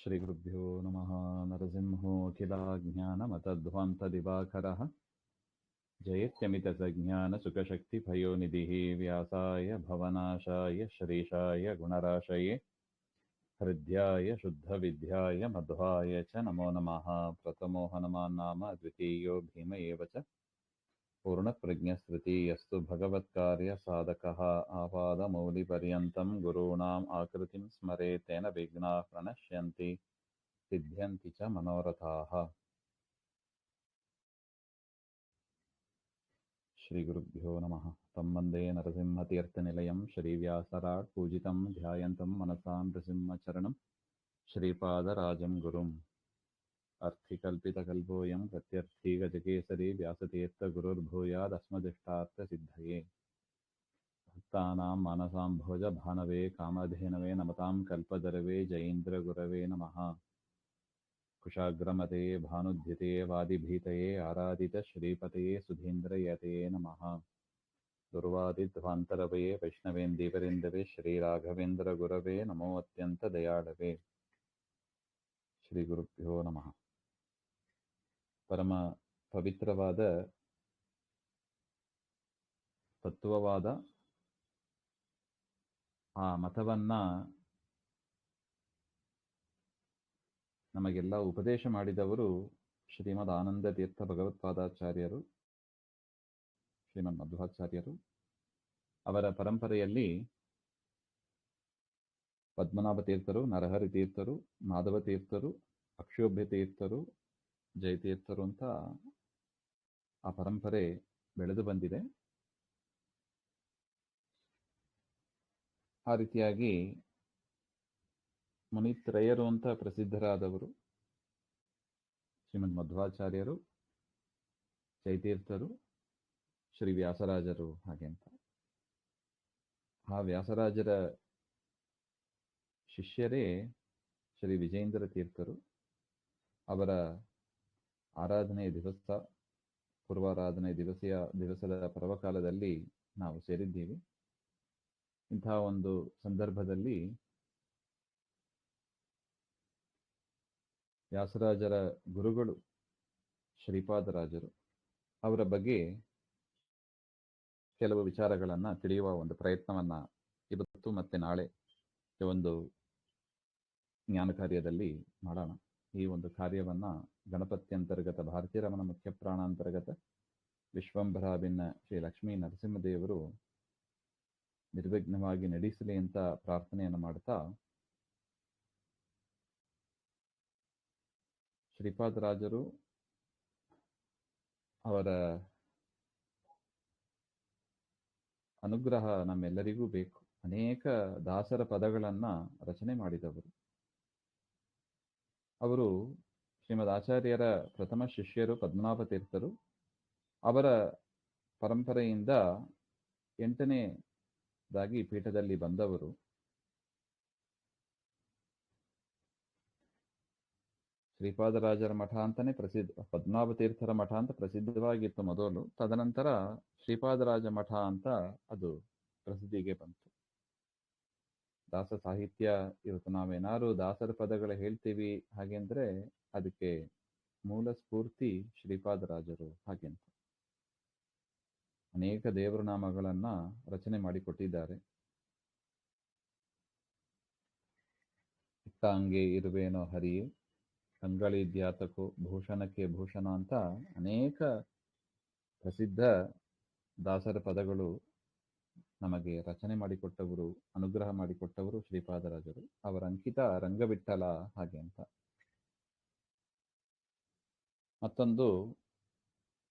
श्रीगुरुभ्यो नमः। नरसिंहोऽखिलाज्ञानमतध्वान्तदिवाकरः जयत्यमितसज्ञानसुखशक्तिभयोनिधिः व्यासाय भवनाशाय श्रीशाय गुणराशये हृद्याय शुद्धविद्याय मध्वाय च नमो नमः। प्रथमो हनुमान् नाम द्वितीयो भीम एव च पूर्णप्रज्ञस्मृतियस्तु भगवत्कार्यसाधकः आपादमौलिपर्यन्तं गुरूणाम् आकृतिं स्मरेत् तेन विघ्नाः प्रणश्यन्ति सिद्ध्यन्ति च मनोरथाः। श्रीगुरुभ्यो नमः। तं वन्दे नरसिंहतीर्थनिलयं श्रीव्यासराट् पूजितं ध्यायन्तं मनसा नृसिंहचरणं श्रीपादराजं गुरुम्। अर्थिकल्पितकल्पोऽयं प्रत्यर्थी गजकेसरी व्यासतीर्थगुरुर्भूयादस्मदिष्टार्थसिद्धये। भक्तानां मानसाम्भोज भानवे कामधेनवे नमतां कल्पतरवे जयीन्द्रगुरवे नमः। कुशाग्रमते भानुद्युते वादिभीतये आराधितश्रीपतये सुधीन्द्रयतये नमः। दुर्वादिध्वान्तरवये वैष्णवेन्दीवरेन्दवे श्रीराघवेन्द्रगुरवे नमो अत्यन्तदयाळवे। ಶ್ರೀಗುರುಭ್ಯೋ ನಮಃ. ಪರಮ ಪವಿತ್ರವಾದ ತತ್ವವಾದ ಆ ಮತವನ್ನ ನಮಗೆಲ್ಲ ಉಪದೇಶ ಮಾಡಿದವರು ಶ್ರೀಮದ್ ಆನಂದ ತೀರ್ಥ ಭಗವತ್ಪಾದಾಚಾರ್ಯರು, ಶ್ರೀಮದ್ ಮಧ್ವಾಚಾರ್ಯರು. ಅವರ ಪರಂಪರೆಯಲ್ಲಿ ಪದ್ಮನಾಭ ತೀರ್ಥರು, ನರಹರಿ ತೀರ್ಥರು, ಮಾಧವ ತೀರ್ಥರು, ಅಕ್ಷೋಭ್ಯ ತೀರ್ಥರು, ಜಯತೀರ್ಥರು ಅಂತ ಆ ಪರಂಪರೆ ಬೆಳೆದು ಬಂದಿದೆ. ಆ ರೀತಿಯಾಗಿ ಮುನಿತ್ರಯರು ಅಂತ ಪ್ರಸಿದ್ಧರಾದವರು ಶ್ರೀಮದ್ ಮಧ್ವಾಚಾರ್ಯರು, ಜಯತೀರ್ಥರು, ಶ್ರೀ ವ್ಯಾಸರಾಜರು. ಹಾಗೆ ಅಂತ ಆ ವ್ಯಾಸರಾಜರ ಶಿಷ್ಯರೇ ಶ್ರೀ ವಿಜಯೇಂದ್ರ ತೀರ್ಥರು. ಅವರ ಆರಾಧನೆಯ ದಿವಸ, ಪೂರ್ವಾರಾಧನೆ ದಿವಸದ ಪರ್ವಕಾಲದಲ್ಲಿ ನಾವು ಸೇರಿದ್ದೀವಿ. ಇಂತಹ ಒಂದು ಸಂದರ್ಭದಲ್ಲಿ ವ್ಯಾಸರಾಜರ ಗುರುಗಳು ಶ್ರೀಪಾದರಾಜರು ಅವರ ಬಗ್ಗೆ ಕೆಲವು ವಿಚಾರಗಳನ್ನು ತಿಳಿಯುವ ಒಂದು ಪ್ರಯತ್ನವನ್ನ ಇವತ್ತು ಮತ್ತೆ ನಾಳೆ ಒಂದು ಜ್ಞಾನ ಕಾರ್ಯದಲ್ಲಿ ಮಾಡೋಣ. ಈ ಒಂದು ಕಾರ್ಯವನ್ನ ಗಣಪತ್ಯಂತರ್ಗತ ಭಾರತೀಯ ರಮಣ ಮುಖ್ಯ ಪ್ರಾಣಾಂತರ್ಗತ ವಿಶ್ವಂಭರಾಭಿನ್ನ ಶ್ರೀ ಲಕ್ಷ್ಮೀ ನರಸಿಂಹದೇವರು ನಿರ್ವಿಘ್ನವಾಗಿ ನಡೆಸಲಿ ಅಂತ ಪ್ರಾರ್ಥನೆಯನ್ನು ಮಾಡ್ತಾ, ಶ್ರೀಪಾದರಾಜರು ಅವರ ಅನುಗ್ರಹ ನಮ್ಮೆಲ್ಲರಿಗೂ ಬೇಕು. ಅನೇಕ ದಾಸರ ಪದಗಳನ್ನ ರಚನೆ ಮಾಡಿದವರು. ಅವರು ಶ್ರೀಮದ್ ಆಚಾರ್ಯರ ಪ್ರಥಮ ಶಿಷ್ಯರು ಪದ್ಮನಾಭ ತೀರ್ಥರು. ಅವರ ಪರಂಪರೆಯಿಂದ 8ನೇದಾಗಿ ಪೀಠದಲ್ಲಿ ಬಂದವರು. ಶ್ರೀಪಾದರಾಜರ ಮಠ ಅಂತಾನೆ ಪ್ರಸಿದ್ಧ, ಪದ್ಮನಾಭ ತೀರ್ಥರ ಮಠ ಅಂತ ಪ್ರಸಿದ್ಧವಾಗಿತ್ತು ಮೊದಲು. ತದನಂತರ ಶ್ರೀಪಾದರಾಜ ಮಠ ಅಂತ ಅದು ಪ್ರಸಿದ್ಧಿಗೆ ಬಂತು. ದಾಸ ಸಾಹಿತ್ಯ, ಇವತ್ತು ನಾವೇನಾದ್ರು ದಾಸರ ಪದಗಳು ಹೇಳ್ತೀವಿ ಹಾಗೆಂದ್ರೆ ಅದಕ್ಕೆ ಮೂಲ ಸ್ಫೂರ್ತಿ ಶ್ರೀಪಾದರಾಜರು. ಹಾಗೆಂತ ಅನೇಕ ದೇವರ ನಾಮಗಳನ್ನ ರಚನೆ ಮಾಡಿಕೊಟ್ಟಿದ್ದಾರೆ. ಇತ್ತಾಂಗೆ ಇರುವೇನೋ ಹರಿಯೇ, ಕಂಗಳಿದ್ಯಾತಕೋ ಭೂಷಣಕ್ಕೆ ಭೂಷಣ ಅಂತ ಅನೇಕ ಪ್ರಸಿದ್ಧ ದಾಸರ ಪದಗಳು ನಮಗೆ ರಚನೆ ಮಾಡಿಕೊಟ್ಟವರು, ಅನುಗ್ರಹ ಮಾಡಿಕೊಟ್ಟವರು ಶ್ರೀಪಾದರಾಜರು. ಅವರ ಅಂಕಿತ ರಂಗವಿಠಲ. ಹಾಗೆ ಅಂತ ಮತ್ತೊಂದು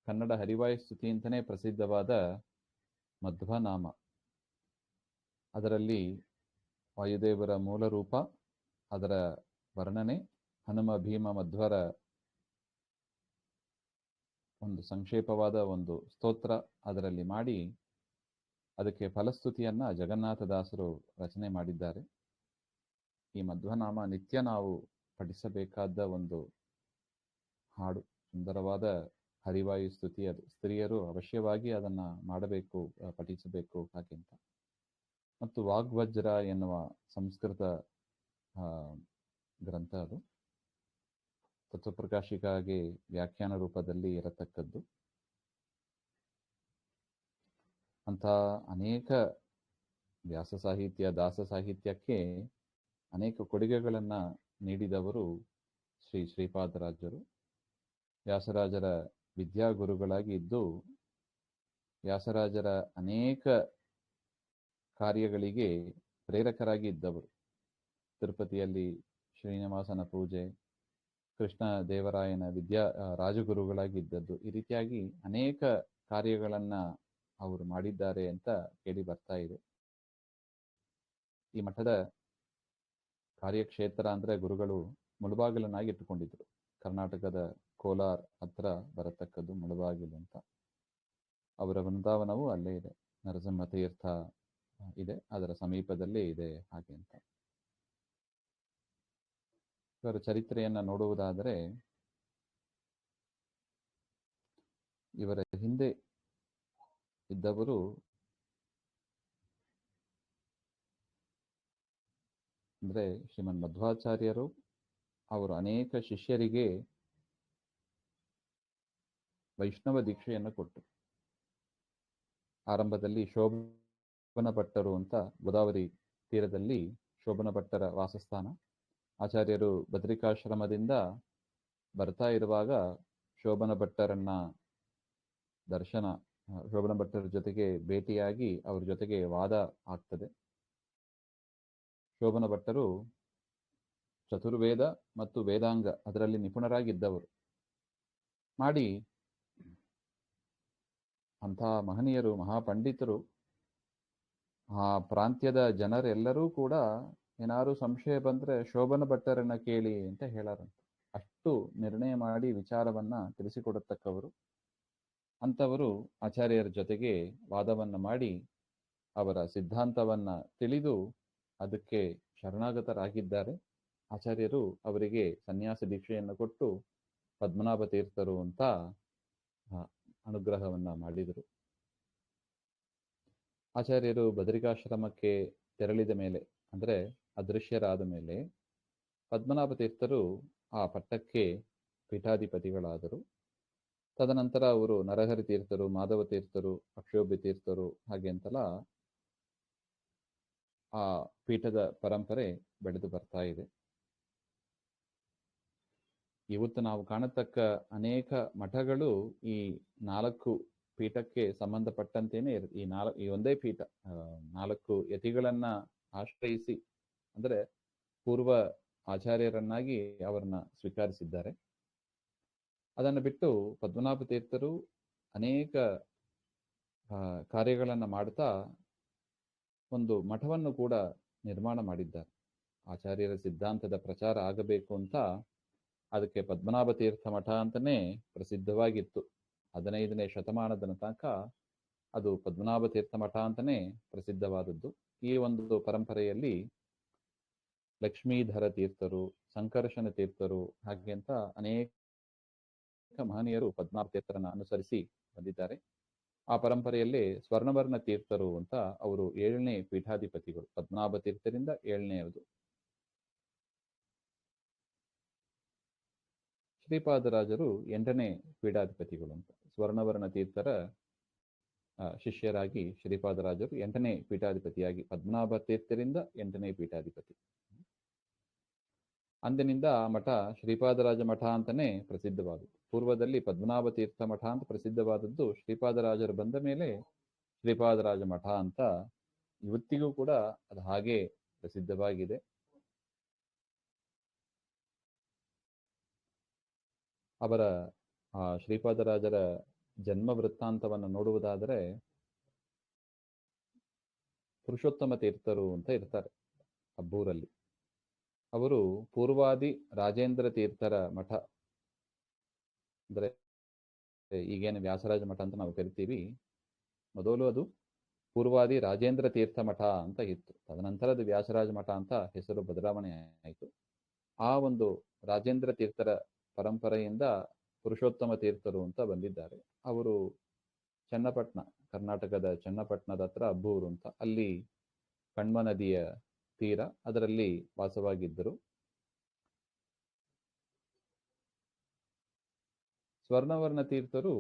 ಕನ್ನಡ ಹರಿವಾಯು ಸ್ತುತಿ ಅಂತಲೇ ಪ್ರಸಿದ್ಧವಾದ ಮಧ್ವನಾಮ. ಅದರಲ್ಲಿ ವಾಯುದೇವರ ಮೂಲ ರೂಪ, ಅದರ ವರ್ಣನೆ, ಹನುಮ ಭೀಮ ಮಧ್ವರ ಒಂದು ಸಂಕ್ಷೇಪವಾದ ಒಂದು ಸ್ತೋತ್ರ ಅದರಲ್ಲಿ ಮಾಡಿ ಅದಕ್ಕೆ ಫಲಸ್ತುತಿಯನ್ನ ಜಗನ್ನಾಥದಾಸರು ರಚನೆ ಮಾಡಿದ್ದಾರೆ. ಈ ಮಧ್ವನಾಮ ನಿತ್ಯ ನಾವು ಪಠಿಸಬೇಕಾದ ಒಂದು ಹಾಡು, ಸುಂದರವಾದ ಹರಿವಾಯು ಸ್ತುತಿ. ಅದು ಸ್ತ್ರೀಯರು ಅವಶ್ಯವಾಗಿ ಅದನ್ನ ಮಾಡಬೇಕು, ಪಠಿಸಬೇಕು ಹಾಗೆಂತ. ಮತ್ತು ವಾಗ್ವಜ್ರ ಎನ್ನುವ ಸಂಸ್ಕೃತ ಗ್ರಂಥ ಅದು. ತತ್ವಪ್ರಕಾಶಿಕಾಗೆ ವ್ಯಾಖ್ಯಾನ ರೂಪದಲ್ಲಿ ಇರತಕ್ಕದ್ದು. ಅಂಥ ಅನೇಕ ವ್ಯಾಸ ಸಾಹಿತ್ಯ, ದಾಸ ಸಾಹಿತ್ಯಕ್ಕೆ ಅನೇಕ ಕೊಡುಗೆಗಳನ್ನು ನೀಡಿದವರು ಶ್ರೀ ಶ್ರೀಪಾದರಾಜರು. ವ್ಯಾಸರಾಜರ ವಿದ್ಯಾಗುರುಗಳಾಗಿ ಇದ್ದು ವ್ಯಾಸರಾಜರ ಅನೇಕ ಕಾರ್ಯಗಳಿಗೆ ಪ್ರೇರಕರಾಗಿ ಇದ್ದವರು. ತಿರುಪತಿಯಲ್ಲಿ ಶ್ರೀನಿವಾಸನ ಪೂಜೆ, ಕೃಷ್ಣ ದೇವರಾಯನ ರಾಜಗುರುಗಳಾಗಿ ಇದ್ದದ್ದು, ಈ ರೀತಿಯಾಗಿ ಅನೇಕ ಕಾರ್ಯಗಳನ್ನು ಅವರು ಮಾಡಿದ್ದಾರೆ ಅಂತ ಕೇಳಿ ಬರ್ತಾ ಇದೆ. ಈ ಮಠದ ಕಾರ್ಯಕ್ಷೇತ್ರ ಅಂದರೆ ಗುರುಗಳು ಮುಳುಬಾಗಿಲನ್ನಾಗಿ ಇಟ್ಟುಕೊಂಡಿದ್ರು. ಕರ್ನಾಟಕದ ಕೋಲಾರ ಹತ್ರ ಬರತಕ್ಕದ್ದು ಮುಳುಬಾಗಿಲು ಅಂತ. ಅವರ ವೃಂದಾವನವೂ ಅಲ್ಲೇ ಇದೆ. ನರಸಿಂಹ ತೀರ್ಥ ಇದೆ, ಅದರ ಸಮೀಪದಲ್ಲೇ ಇದೆ ಹಾಗೆ ಅಂತ. ಇವರ ಚರಿತ್ರೆಯನ್ನು ನೋಡುವುದಾದರೆ, ಇವರ ಹಿಂದೆ ಇದ್ದವರು ಅಂದರೆ ಶ್ರೀಮನ್ ಮಧ್ವಾಚಾರ್ಯರು. ಅವರು ಅನೇಕ ಶಿಷ್ಯರಿಗೆ ವೈಷ್ಣವ ದೀಕ್ಷೆಯನ್ನು ಕೊಟ್ಟರು. ಆರಂಭದಲ್ಲಿ ಶೋಭನ ಭಟ್ಟರು ಅಂತ ಗೋದಾವರಿ ತೀರದಲ್ಲಿ ಶೋಭನ ಭಟ್ಟರ ವಾಸಸ್ಥಾನ. ಆಚಾರ್ಯರು ಬದ್ರಿಕಾಶ್ರಮದಿಂದ ಬರ್ತಾ ಇರುವಾಗ ಶೋಭನ ಭಟ್ಟರನ್ನ ಶೋಭನ ಭಟ್ಟರ ಜೊತೆಗೆ ಭೇಟಿಯಾಗಿ ಅವ್ರ ಜೊತೆಗೆ ವಾದ ಆಗ್ತದೆ. ಶೋಭನ ಭಟ್ಟರು ಚತುರ್ವೇದ ಮತ್ತು ವೇದಾಂಗ ಅದರಲ್ಲಿ ನಿಪುಣರಾಗಿದ್ದವರು. ಮಾಡಿ ಅಂಥ ಮಹನೀಯರು, ಮಹಾಪಂಡಿತರು. ಆ ಪ್ರಾಂತ್ಯದ ಜನರೆಲ್ಲರೂ ಕೂಡ ಏನಾದ್ರು ಸಂಶಯ ಬಂದರೆ ಶೋಭನ ಭಟ್ಟರನ್ನ ಕೇಳಿ ಅಂತ ಹೇಳಾರಂತೆ. ಅಷ್ಟು ನಿರ್ಣಯ ಮಾಡಿ ವಿಚಾರವನ್ನ ತಿಳಿಸಿಕೊಡತಕ್ಕವರು. ಅಂಥವರು ಆಚಾರ್ಯರ ಜೊತೆಗೆ ವಾದವನ್ನು ಮಾಡಿ ಅವರ ಸಿದ್ಧಾಂತವನ್ನ ತಿಳಿದು ಅದಕ್ಕೆ ಶರಣಾಗತರಾಗಿದ್ದಾರೆ. ಆಚಾರ್ಯರು ಅವರಿಗೆ ಸನ್ಯಾಸ ದೀಕ್ಷೆಯನ್ನು ಕೊಟ್ಟು ಪದ್ಮನಾಭ ತೀರ್ಥರು ಅಂತ ಅನುಗ್ರಹವನ್ನ ಮಾಡಿದರು. ಆಚಾರ್ಯರು ಬದರಿಕಾಶ್ರಮಕ್ಕೆ ತೆರಳಿದ ಮೇಲೆ, ಅಂದರೆ ಅದೃಶ್ಯರಾದ ಮೇಲೆ, ಪದ್ಮನಾಭ ತೀರ್ಥರು ಆ ಪಟ್ಟಕ್ಕೆ ಪೀಠಾಧಿಪತಿಗಳಾದರು. ತದನಂತರ ಅವರು ನರಹರಿ ತೀರ್ಥರು, ಮಾಧವ ತೀರ್ಥರು, ಅಕ್ಷೋಭ್ಯ ತೀರ್ಥರು ಹಾಗೆ ಅಂತಲ್ಲ ಆ ಪೀಠದ ಪರಂಪರೆ ಬೆಳೆದು ಬರ್ತಾ ಇದೆ. ಇವತ್ತು ನಾವು ಕಾಣತಕ್ಕ ಅನೇಕ ಮಠಗಳು ಈ 4 ಪೀಠಕ್ಕೆ ಸಂಬಂಧಪಟ್ಟಂತೇನೆ ಈ ಒಂದೇ ಪೀಠ 4 ಯತಿಗಳನ್ನ ಆಶ್ರಯಿಸಿ, ಅಂದರೆ ಪೂರ್ವ ಆಚಾರ್ಯರನ್ನಾಗಿ ಅವರನ್ನ ಸ್ವೀಕರಿಸಿದ್ದಾರೆ. ಅದನ್ನು ಬಿಟ್ಟು ಪದ್ಮನಾಭ ತೀರ್ಥರು ಅನೇಕ ಕಾರ್ಯಗಳನ್ನು ಮಾಡ್ತಾ ಒಂದು ಮಠವನ್ನು ಕೂಡ ನಿರ್ಮಾಣ ಮಾಡಿದ್ದಾರೆ. ಆಚಾರ್ಯರ ಸಿದ್ಧಾಂತದ ಪ್ರಚಾರ ಆಗಬೇಕು ಅಂತ ಅದಕ್ಕೆ ಪದ್ಮನಾಭ ತೀರ್ಥ ಮಠ ಅಂತಲೇ ಪ್ರಸಿದ್ಧವಾಗಿತ್ತು. 15ನೇ ಶತಮಾನದ ತನಕ ಅದು ಪದ್ಮನಾಭ ತೀರ್ಥ ಮಠ ಅಂತಲೇ ಪ್ರಸಿದ್ಧವಾದದ್ದು. ಈ ಒಂದು ಪರಂಪರೆಯಲ್ಲಿ ಲಕ್ಷ್ಮೀಧರ ತೀರ್ಥರು, ಸಂಕರ್ಷಣ ತೀರ್ಥರು ಹಾಗೆ ಅಂತ ಅನೇಕ ಮಹನೀಯರು ಪದ್ಮನಾಭ ತೀರ್ಥರನ್ನು ಅನುಸರಿಸಿ ಬಂದಿದ್ದಾರೆ. ಆ ಪರಂಪರೆಯಲ್ಲಿ ಸ್ವರ್ಣವರ್ಣ ತೀರ್ಥರು ಅಂತ ಅವರು 7ನೇ ಪೀಠಾಧಿಪತಿಗಳು. ಪದ್ಮನಾಭ ತೀರ್ಥರಿಂದ 7ನೇಯದು. ಶ್ರೀಪಾದರಾಜರು 8ನೇ ಪೀಠಾಧಿಪತಿಗಳು ಅಂತ. ಸ್ವರ್ಣವರ್ಣ ತೀರ್ಥರ ಶಿಷ್ಯರಾಗಿ ಶ್ರೀಪಾದರಾಜರು 8ನೇ ಪೀಠಾಧಿಪತಿಯಾಗಿ, ಪದ್ಮನಾಭ ತೀರ್ಥರಿಂದ 8ನೇ ಪೀಠಾಧಿಪತಿ. ಅಂದಿನಿಂದ ಆ ಮಠ ಶ್ರೀಪಾದರಾಜ ಮಠ ಅಂತಾನೆ ಪ್ರಸಿದ್ಧವಾದದ್ದು. ಪೂರ್ವದಲ್ಲಿ ಪದ್ಮನಾಭ ತೀರ್ಥ ಮಠ ಅಂತ ಪ್ರಸಿದ್ಧವಾದದ್ದು. ಶ್ರೀಪಾದರಾಜರು ಬಂದ ಮೇಲೆ ಶ್ರೀಪಾದರಾಜ ಮಠ ಅಂತ ಇವತ್ತಿಗೂ ಕೂಡ ಅದು ಹಾಗೆ ಪ್ರಸಿದ್ಧವಾಗಿದೆ. ಅವರ ಶ್ರೀಪಾದರಾಜರ ಜನ್ಮ ವೃತ್ತಾಂತವನ್ನು ನೋಡುವುದಾದರೆ, ಪುರುಷೋತ್ತಮ ತೀರ್ಥರು ಅಂತ ಇರ್ತಾರೆ ಅಬ್ಬೂರಲ್ಲಿ. ಅವರು ಪೂರ್ವಾದಿ ರಾಜೇಂದ್ರ ತೀರ್ಥರ ಮಠ, ಅಂದರೆ ಈಗೇನು ವ್ಯಾಸರಾಜ ಮಠ ಅಂತ ನಾವು ಕರಿತೀವಿ, ಮೊದಲು ಅದು ಪೂರ್ವಾದಿ ರಾಜೇಂದ್ರ ತೀರ್ಥ ಮಠ ಅಂತ ಇತ್ತು. ತದನಂತರ ಅದು ವ್ಯಾಸರಾಜ ಮಠ ಅಂತ ಹೆಸರು ಬದಲಾವಣೆ ಆಯಿತು. ಆ ಒಂದು ರಾಜೇಂದ್ರ ತೀರ್ಥರ ಪರಂಪರೆಯಿಂದ ಪುರುಷೋತ್ತಮ ತೀರ್ಥರು ಅಂತ ಬಂದಿದ್ದಾರೆ. ಅವರು ಚನ್ನಪಟ್ಟಣ, ಕರ್ನಾಟಕದ ಚನ್ನಪಟ್ಟಣದ ಹತ್ರ ಅಬ್ಬೂರು ಅಂತ, ಅಲ್ಲಿ ಕಣ್ವ ನದಿಯ ತೀರ, ಅದರಲ್ಲಿ ವಾಸವಾಗಿದ್ದರು. ಸ್ವರ್ಣವರ್ಣ ತೀರ್ಥರು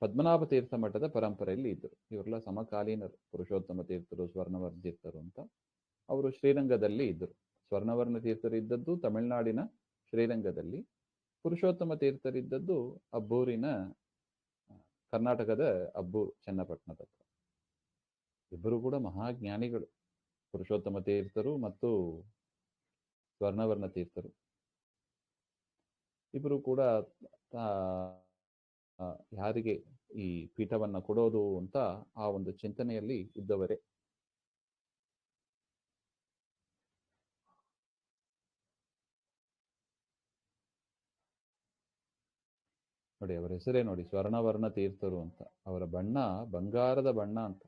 ಪದ್ಮನಾಭ ತೀರ್ಥ ಮಠದ ಪರಂಪರೆಯಲ್ಲಿ ಇದ್ದರು. ಇವರೆಲ್ಲ ಸಮಕಾಲೀನರು, ಪುರುಷೋತ್ತಮ ತೀರ್ಥರು, ಸ್ವರ್ಣವರ್ಣ ತೀರ್ಥರು ಅಂತ. ಅವರು ಶ್ರೀರಂಗದಲ್ಲಿ ಇದ್ದರು. ಸ್ವರ್ಣವರ್ಣ ತೀರ್ಥರು ಇದ್ದದ್ದು ತಮಿಳುನಾಡಿನ ಶ್ರೀರಂಗದಲ್ಲಿ, ಪುರುಷೋತ್ತಮ ತೀರ್ಥರಿದ್ದದ್ದು ಅಬ್ಬೂರಿನ ಕರ್ನಾಟಕದ ಅಬ್ಬೂರು, ಚನ್ನಪಟ್ಟಣದ ಹತ್ರ. ಇಬ್ಬರು ಕೂಡ ಮಹಾಜ್ಞಾನಿಗಳು, ಪುರುಷೋತ್ತಮ ತೀರ್ಥರು ಮತ್ತು ಸ್ವರ್ಣವರ್ಣ ತೀರ್ಥರು. ಇಬ್ಬರು ಕೂಡ ಯಾರಿಗೆ ಈ ಪೀಠವನ್ನ ಕೊಡೋದು ಅಂತ ಆ ಒಂದು ಚಿಂತನೆಯಲ್ಲಿ ಇದ್ದವರೇ. ನೋಡಿ, ಅವರ ಹೆಸರೇ ನೋಡಿ, ಸ್ವರ್ಣವರ್ಣ ತೀರ್ಥರು ಅಂತ. ಅವರ ಬಣ್ಣ ಬಂಗಾರದ ಬಣ್ಣ ಅಂತ.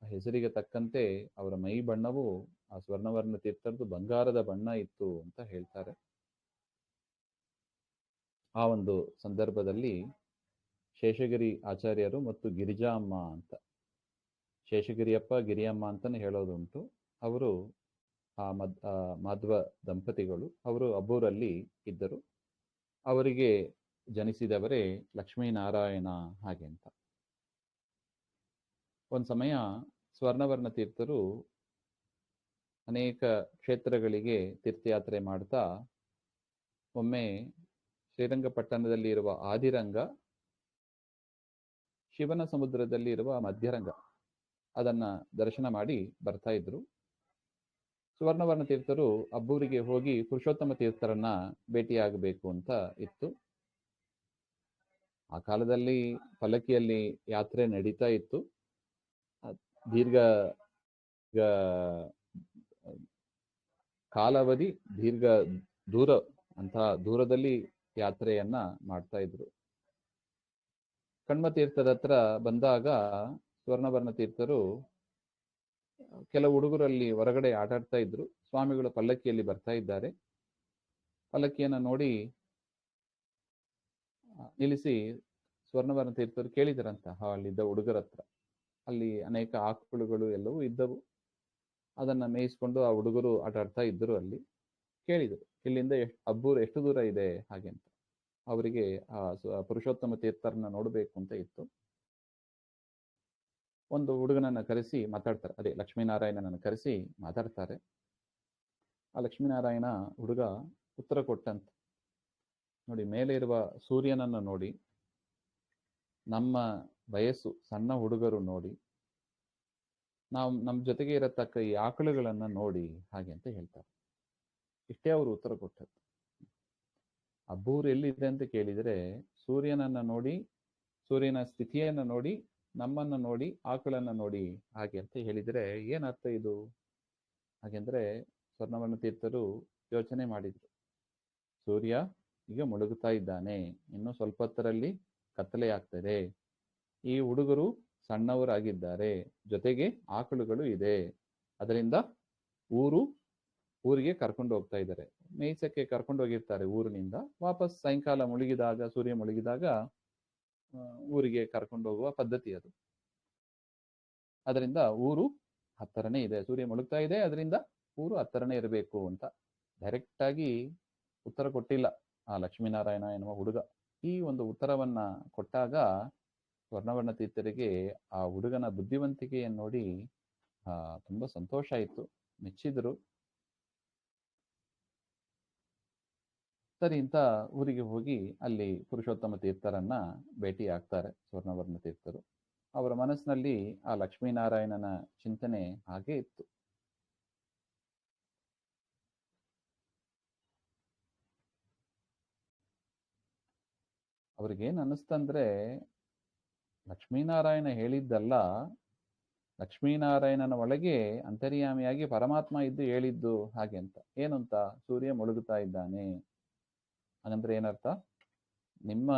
ಆ ಹೆಸರಿಗೆ ತಕ್ಕಂತೆ ಅವರ ಮೈ ಬಣ್ಣವು ಆ ಸ್ವರ್ಣವರ್ಣ ತೀರ್ಥರದು ಬಂಗಾರದ ಬಣ್ಣ ಇತ್ತು ಅಂತ ಹೇಳ್ತಾರೆ. ಆ ಒಂದು ಸಂದರ್ಭದಲ್ಲಿ ಶೇಷಗಿರಿ ಆಚಾರ್ಯರು ಮತ್ತು ಗಿರಿಜಾ ಅಮ್ಮ ಅಂತ, ಶೇಷಗಿರಿಯಪ್ಪ ಗಿರಿಯಮ್ಮ ಅಂತಾನೆ ಹೇಳೋದುಂಟು. ಅವರು ಮಾಧ್ವ ದಂಪತಿಗಳು, ಅವರು ಅಬ್ಬೂರಲ್ಲಿ ಇದ್ದರು. ಅವರಿಗೆ ಜನಿಸಿದವರೇ ಲಕ್ಷ್ಮೀನಾರಾಯಣ ಹಾಗೆ ಅಂತ. ಒಂದು ಸಮಯ ಸ್ವರ್ಣವರ್ಣ ತೀರ್ಥರು ಅನೇಕ ಕ್ಷೇತ್ರಗಳಿಗೆ ತೀರ್ಥಯಾತ್ರೆ ಮಾಡ್ತಾ ಒಮ್ಮೆ ಶ್ರೀರಂಗಪಟ್ಟಣದಲ್ಲಿ ಇರುವ ಆದಿರಂಗ, ಶಿವನ ಸಮುದ್ರದಲ್ಲಿ ಇರುವ ಮಧ್ಯರಂಗ, ಅದನ್ನ ದರ್ಶನ ಮಾಡಿ ಬರ್ತಾ ಇದ್ರು. ಸುವರ್ಣವರ್ಣ ತೀರ್ಥರು ಅಬ್ಬೂರಿಗೆ ಹೋಗಿ ಪುರುಷೋತ್ತಮ ತೀರ್ಥರನ್ನ ಭೇಟಿಯಾಗಬೇಕು ಅಂತ ಇತ್ತು. ಆ ಕಾಲದಲ್ಲಿ ಪಲ್ಲಕ್ಕಿಯಲ್ಲಿ ಯಾತ್ರೆ ನಡೀತಾ ಇತ್ತು. ದೀರ್ಘ ಕಾಲಾವಧಿ, ದೀರ್ಘ ದೂರ ಅಂತ ದೂರದಲ್ಲಿ ಯಾತ್ರೆಯನ್ನ ಮಾಡ್ತಾ ಇದ್ರು. ಕಣ್ಮತೀರ್ಥದ ಹತ್ರ ಬಂದಾಗ ಸ್ವರ್ಣವರ್ಣ ತೀರ್ಥರು ಕೆಲವು ಹುಡುಗರಲ್ಲಿ ಹೊರಗಡೆ ಆಟಾಡ್ತಾ ಇದ್ರು. ಸ್ವಾಮಿಗಳು ಪಲ್ಲಕ್ಕಿಯಲ್ಲಿ ಬರ್ತಾ ಇದ್ದಾರೆ. ಪಲ್ಲಕ್ಕಿಯನ್ನ ನೋಡಿ ನಿಲ್ಲಿಸಿ ಸ್ವರ್ಣವರ್ಣ ತೀರ್ಥರು ಕೇಳಿದರಂತ ಅಲ್ಲಿದ್ದ ಹುಡುಗರ ಹತ್ರ. ಅಲ್ಲಿ ಅನೇಕ ಆಕಳುಗಳು ಎಲ್ಲವೂ ಇದ್ದವು. ಅದನ್ನ ಮೇಯಿಸ್ಕೊಂಡು ಆ ಹುಡುಗರು ಆಟಾಡ್ತಾ ಇದ್ರು. ಅಲ್ಲಿ ಕೇಳಿದರು, ಇಲ್ಲಿಂದ ಅಬ್ಬೂರು ಎಷ್ಟು ದೂರ ಇದೆ ಹಾಗೆ ಅಂತ. ಅವರಿಗೆ ಆ ಪುರುಷೋತ್ತಮ ತೀರ್ಥರನ್ನ ನೋಡ್ಬೇಕು ಅಂತ ಇತ್ತು. ಒಂದು ಹುಡುಗನನ್ನ ಕರೆಸಿ ಮಾತಾಡ್ತಾರೆ, ಅದೇ ಲಕ್ಷ್ಮೀನಾರಾಯಣನನ್ನು ಕರೆಸಿ ಮಾತಾಡ್ತಾರೆ. ಆ ಲಕ್ಷ್ಮೀನಾರಾಯಣ ಹುಡುಗ ಉತ್ತರ ಕೊಟ್ಟಂತ, ನೋಡಿ, ಮೇಲೆ ಇರುವ ಸೂರ್ಯನನ್ನು ನೋಡಿ, ನಮ್ಮ ವಯಸ್ಸು ಸಣ್ಣ ಹುಡುಗರು ನೋಡಿ, ನಾವು ನಮ್ಮ ಜೊತೆಗೆ ಇರತಕ್ಕ ಈ ಆಕಳುಗಳನ್ನ ನೋಡಿ ಹಾಗೆ ಅಂತ ಹೇಳ್ತಾರೆ. ಇಷ್ಟೇ ಅವರು ಉತ್ತರ ಕೊಟ್ಟದ್ದು. ಅಬ್ಬೂರು ಎಲ್ಲಿದೆ ಅಂತ ಕೇಳಿದರೆ, ಸೂರ್ಯನನ್ನ ನೋಡಿ, ಸೂರ್ಯನ ಸ್ಥಿತಿಯನ್ನ ನೋಡಿ, ನಮ್ಮನ್ನ ನೋಡಿ, ಆಕಳನ್ನ ನೋಡಿ ಹಾಗೆ ಅಂತ ಹೇಳಿದರೆ ಏನರ್ಥ ಇದು ಹಾಗೆಂದ್ರೆ, ಸ್ವರ್ಣವರ್ಣ ತೀರ್ಥರು ಯೋಚನೆ ಮಾಡಿದ್ರು. ಸೂರ್ಯ ಈಗ ಮುಳುಗುತ್ತಾ ಇದ್ದಾನೆ, ಇನ್ನು ಸ್ವಲ್ಪ ಹೊತ್ತರಲ್ಲಿ ಕತ್ತಲೆ ಆಗ್ತದೆ. ಈ ಹುಡುಗರು ಸಣ್ಣವರಾಗಿದ್ದಾರೆ, ಜೊತೆಗೆ ಆಕಳುಗಳು ಇದೆ. ಅದರಿಂದ ಊರಿಗೆ ಕರ್ಕೊಂಡು ಹೋಗ್ತಾ ಇದ್ದಾರೆ, ಮೇಯ್ಸಕ್ಕೆ ಕರ್ಕೊಂಡು ಹೋಗಿರ್ತಾರೆ ಊರಿನಿಂದ. ವಾಪಸ್ ಸಾಯಂಕಾಲ ಮುಳುಗಿದಾಗ, ಸೂರ್ಯ ಮುಳುಗಿದಾಗ ಊರಿಗೆ ಕರ್ಕೊಂಡು ಹೋಗುವ ಪದ್ಧತಿ ಅದು. ಅದರಿಂದ ಊರು ಹತ್ತರನೇ ಇದೆ, ಸೂರ್ಯ ಮುಳುಗ್ತಾ ಇದೆ, ಅದರಿಂದ ಊರು ಹತ್ತರನೇ ಇರಬೇಕು ಅಂತ ಡೈರೆಕ್ಟ್ ಆಗಿ ಉತ್ತರ ಕೊಟ್ಟಿಲ್ಲ ಆ ಲಕ್ಷ್ಮೀನಾರಾಯಣ ಎನ್ನುವ ಹುಡುಗ. ಈ ಒಂದು ಉತ್ತರವನ್ನ ಕೊಟ್ಟಾಗ ಸ್ವರ್ಣವರ್ಣ ತೀರ್ಥರಿಗೆ ಆ ಹುಡುಗನ ಬುದ್ಧಿವಂತಿಕೆಯನ್ನು ನೋಡಿ ತುಂಬಾ ಸಂತೋಷ ಆಯಿತು, ಮೆಚ್ಚಿದ್ರು. ಸರಿ ಅಂತ ಊರಿಗೆ ಹೋಗಿ ಅಲ್ಲಿ ಪುರುಷೋತ್ತಮ ತೀರ್ಥರನ್ನ ಭೇಟಿ ಆಗ್ತಾರೆ ಸ್ವರ್ಣವರ್ಣ ತೀರ್ಥರು. ಅವರ ಮನಸ್ಸಿನಲ್ಲಿ ಆ ಲಕ್ಷ್ಮೀನಾರಾಯಣನ ಚಿಂತನೆ ಹಾಗೆ ಇತ್ತು. ಅವ್ರಿಗೇನು ಅನ್ನಿಸ್ತಂದ್ರೆ, ಲಕ್ಷ್ಮೀನಾರಾಯಣ ಹೇಳಿದ್ದಲ್ಲ, ಲಕ್ಷ್ಮೀನಾರಾಯಣನ ಒಳಗೆ ಅಂತರ್ಯಾಮಿಯಾಗಿ ಪರಮಾತ್ಮ ಇದ್ದು ಹೇಳಿದ್ದು ಹಾಗೆ ಅಂತ. ಏನು ಅಂತ, ಸೂರ್ಯ ಮುಳುಗುತ್ತಾ ಇದ್ದಾನೆ ಹಾಗಂದ್ರೆ ಏನರ್ಥ, ನಿಮ್ಮ